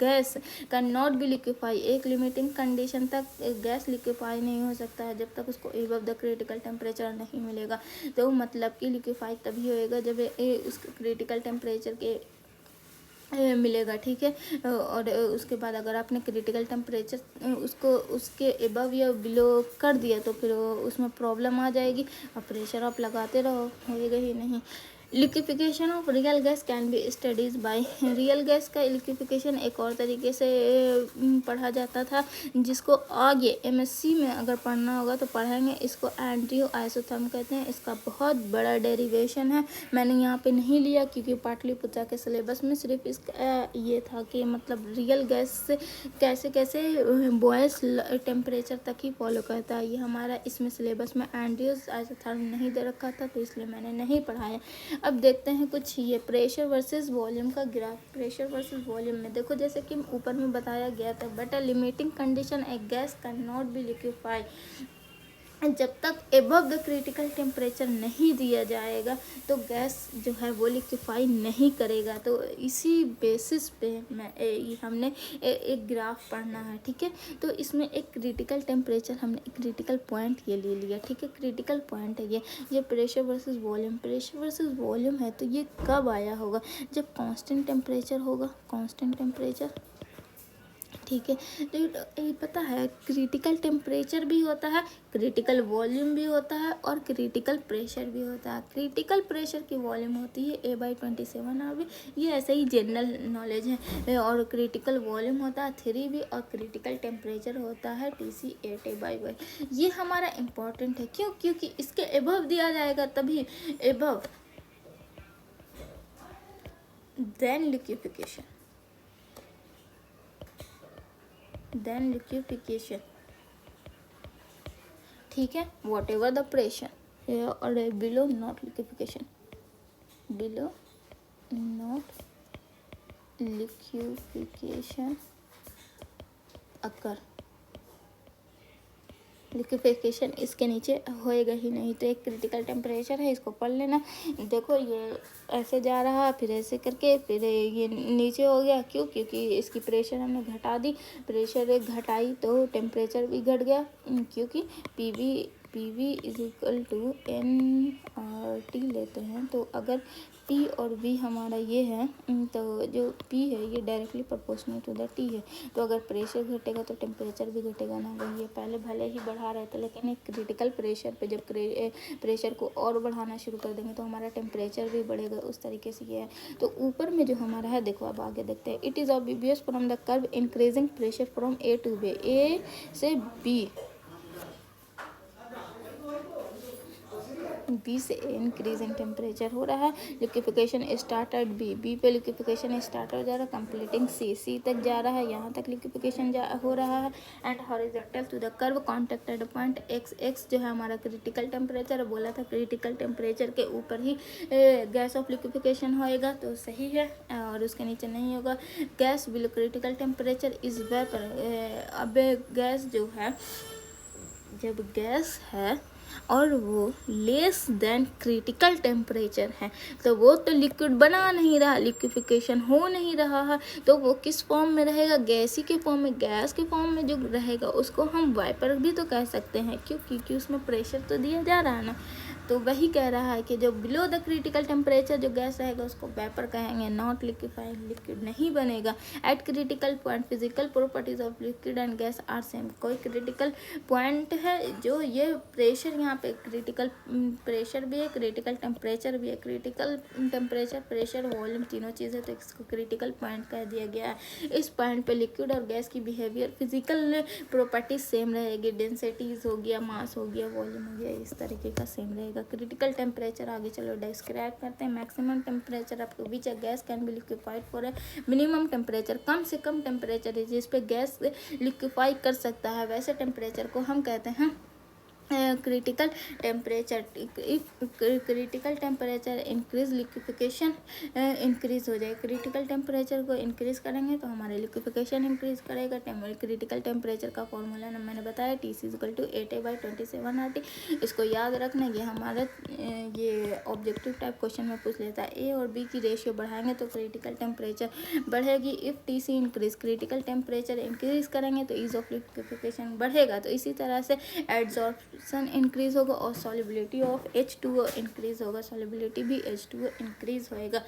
gas can not be liquefy. एक लिमिटिंग कंडीशन तक गैस लिक्विफाई नहीं हो सकता है जब तक उसको एबव द क्रिटिकल टेम्परेचर नहीं मिलेगा। तो मतलब कि लिक्विफाई तभी होएगा जब उस क्रिटिकल टेम्परेचर के मिलेगा, ठीक है। और उसके बाद अगर आपने क्रिटिकल टेम्परेचर उसको उसके एबव या बिलो कर दिया तो फिर उसमें प्रॉब्लम आ जाएगी और प्रेशर आप लगाते रहो, होएगा ही नहीं। Liquefaction of real gas can be studies by, real gas का लिक्विफिकेशन एक और तरीके से पढ़ा जाता था, जिसको आगे एमएससी में अगर पढ़ना होगा तो पढ़ेंगे। इसको एंड्रियो आइसोथर्म कहते हैं। इसका बहुत बड़ा डेरिवेशन है, मैंने यहाँ पे नहीं लिया क्योंकि पाटलिपुत्र के सिलेबस में सिर्फ इसका ये था कि मतलब रियल गैस से कैसे कैसे बॉयल्स टेम्परेचर तक ही फॉलो करता है। ये हमारा इसमें सिलेबस में एंड्रियो आइसोथर्म नहीं दे रखा था, तो इसलिए मैंने नहीं पढ़ाया। अब देखते हैं कुछ ये प्रेशर वर्सेस वॉल्यूम का ग्राफ। प्रेशर वर्सेस वॉल्यूम में देखो, जैसे कि ऊपर में बताया गया था, but a limiting condition A gas can not be liquefy, जब तक एबव द क्रिटिकल टेम्परेचर नहीं दिया जाएगा तो गैस जो है वो लिक्विफाई नहीं करेगा। तो इसी बेसिस पे हमने एक ग्राफ पढ़ना है, ठीक है। तो इसमें एक क्रिटिकल टेम्परेचर, हमने एक क्रिटिकल पॉइंट ये ले लिया, ठीक है। क्रिटिकल पॉइंट है ये pressure versus volume. Pressure versus volume है तो ये कब आया होगा, जब कांस्टेंट टेम्परेचर होगा, कांस्टेंट टेम्परेचर, ठीक है। तो ये पता है क्रिटिकल टेम्परेचर भी होता है, क्रिटिकल वॉल्यूम भी होता है और क्रिटिकल प्रेशर भी होता है। क्रिटिकल प्रेशर की वॉल्यूम होती है A/27 RV, ये ऐसे ही जनरल नॉलेज है। और क्रिटिकल वॉल्यूम होता है 3V और क्रिटिकल टेम्परेचर होता है TC 8A/Y। ये हमारा इम्पोर्टेंट है, क्यों? क्योंकि इसके एबव दिया जाएगा तभी, above then liquefaction, then liquefaction, ठीक है। वॉट एवर द प्रेशर और below not liquefaction, below not liquefaction occur, liquefaction इसके नीचे होएगा ही नहीं। तो एक क्रिटिकल टेम्परेचर है, इसको पढ़ लेना। देखो ये ऐसे जा रहा, फिर ऐसे करके फिर ये नीचे हो गया, क्यों? क्योंकि इसकी प्रेशर हमने घटा दी, प्रेशर एक घटाई तो टेम्परेचर भी घट गया, क्योंकि PV is equal to nRT लेते हैं। तो अगर P और V हमारा ये है, तो जो P है ये directly proportional to the T है। तो अगर प्रेशर घटेगा तो टेम्परेचर भी घटेगा ना। वही है, पहले भले ही बढ़ा रहे थे, लेकिन एक क्रिटिकल प्रेशर पे जब प्रेशर को और बढ़ाना शुरू कर देंगे तो हमारा टेम्परेचर भी बढ़ेगा। उस तरीके से ये है। तो ऊपर में जो हमारा है, देखो अब आगे देखते हैं। It is obvious from the curve increasing pressure from A to B, A से B, B से इंक्रीज इन टेम्परेचर हो रहा है। लिक्विफिकेशन स्टार्टेड बी पे लिक्विफिकेशन स्टार्ट हो जा रहा है, कंप्लीटिंग सी तक जा रहा है, यहाँ तक लिक्विफिकेशन हो रहा है। And horizontal to the curve contacted point x जो है हमारा क्रिटिकल टेम्परेचर। बोला था क्रिटिकल टेम्परेचर के ऊपर ही गैस ऑफ लिक्विफिकेशन होएगा, तो सही है, और उसके नीचे नहीं होगा। Gas below critical temperature is vapour. अब गैस जो है, जब गैस है और वो लेस देन क्रिटिकल टेम्परेचर है, तो वो तो लिक्विड बना नहीं रहा, लिक्विफिकेशन हो नहीं रहा है, तो वो किस फॉर्म में रहेगा? गैसी के फॉर्म में। गैस के फॉर्म में जो रहेगा उसको हम वाइपर भी तो कह सकते हैं, क्यों? क्योंकि उसमें प्रेशर तो दिया जा रहा है ना। तो वही कह रहा है कि जो बिलो द क्रिटिकल टेम्परेचर जो गैस रहेगा उसको वेपर कहेंगे, नॉट लिक्विफाइंग, लिक्विड नहीं बनेगा। At critical point physical properties of liquid and gas are same. कोई क्रिटिकल पॉइंट है जो ये प्रेशर, यहाँ पे क्रिटिकल प्रेशर भी है, क्रिटिकल टेम्परेचर भी है। क्रिटिकल टेम्परेचर, प्रेशर, वॉल्यूम तीनों चीज़ें, तो इसको क्रिटिकल पॉइंट कह दिया गया है। इस पॉइंट पे लिक्विड और गैस की बिहेवियर, फिजिकल प्रॉपर्टीज सेम रहेगी, डेंसिटीज हो गया, मास हो गया, वॉल्यूम हो गया, इस तरीके का सेम रहेगा। क्रिटिकल टेम्परेचर आगे चलो डिस्क्राइब करते हैं। मैक्सिमम टेम्परेचर आपको which a gas can be liquefied for है। मिनिमम टेम्परेचर, कम से कम टेम्परेचर जिस पे गैस लिक्विफाई कर सकता है, वैसे टेम्परेचर को हम कहते हैं critical temperature. If critical temperature increase, liquefaction increase हो जाए। क्रिटिकल टेम्परेचर को इंक्रीज करेंगे तो हमारे लिक्विफिकेशन इंक्रीज करेगा। क्रिटिकल टेम्परेचर का फॉर्मूला मैंने बताया, TC = 8A/27 RT। इसको याद रखना, ये हमारा ये ऑब्जेक्टिव टाइप क्वेश्चन में पूछ लेता है। A और B की रेशियो बढ़ाएंगे तो क्रिटिकल टेम्परेचर बढ़ेगी। If TC increase, critical temperature increase करेंगे तो ईज ऑफ लिक्विफिकेशन बढ़ेगा। तो इसी तरह से एडजॉर्प्शन इंक्रीज होगा और सॉल्युबिलिटी ऑफ H2O इंक्रीज होगा, सॉल्युबिलिटी भी H2O इंक्रीज होएगा।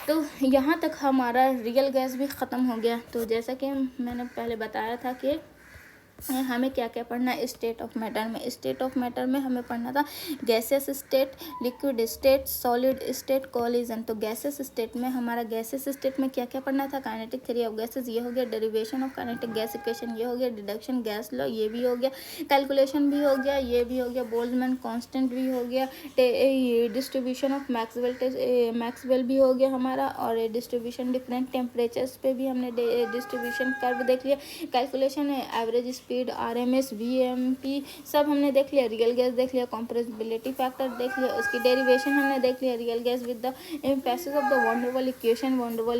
तो यहाँ तक हमारा रियल गैस भी ख़त्म हो गया। तो जैसा कि मैंने पहले बताया था कि हमें क्या क्या पढ़ना है स्टेट ऑफ मैटर में। स्टेट ऑफ मैटर में हमें पढ़ना था gases state, liquid state, solid state, collision. तो गैसेस स्टेट में हमारा गैसेस स्टेट में क्या क्या पढ़ना था, काइनेटिक थ्योरी ऑफ गैसेस ये हो गया, derivation of kinetic gas equation ये हो गया, डिडक्शन गैस लॉ ये भी हो गया, कैलकुलेशन भी हो गया, ये भी हो गया, बोल्ट्जमैन कांस्टेंट भी हो गया, डिस्ट्रीब्यूशन ऑफ मैक्सवेल भी हो गया हमारा, और डिस्ट्रीब्यूशन डिफरेंट टेम्परेचर्स पे भी हमने डिस्ट्रीब्यूशन कर्व देख लिया, calculation average speed, RMS, VMP सब हमने देख लिया, रियल गैस देख लिया, कंप्रेसिबिलिटी फैक्टर देख लिया, उसकी डेरिवेशन हमने देख लिया, real gas with the passage of the van der Waals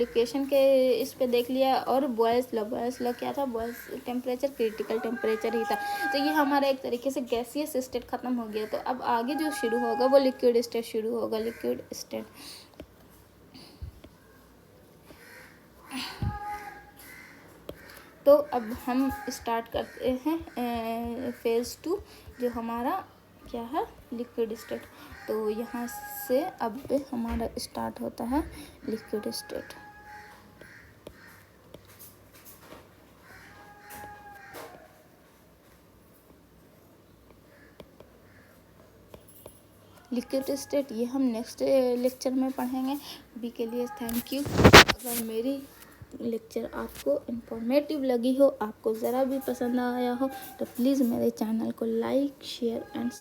equation के इस पे देख लिया, और बॉयल्स लॉ क्या था, बॉयल्स टेम्परेचर क्रिटिकल टेम्परेचर ही था। तो ये हमारा एक तरीके से गैसियस स्टेट खत्म हो गया। तो अब आगे जो शुरू होगा वो लिक्विड स्टेट शुरू होगा, लिक्विड स्टेट। तो अब हम स्टार्ट करते हैं फेज़ 2 जो हमारा क्या है, लिक्विड स्टेट। तो यहाँ से अब हमारा स्टार्ट होता है लिक्विड स्टेट। लिक्विड स्टेट ये हम नेक्स्ट लेक्चर में पढ़ेंगे। अभी के लिए थैंक यू। अगर मेरी लेक्चर आपको इन्फॉर्मेटिव लगी हो, आपको ज़रा भी पसंद आया हो, तो प्लीज़ मेरे चैनल को लाइक, शेयर एंड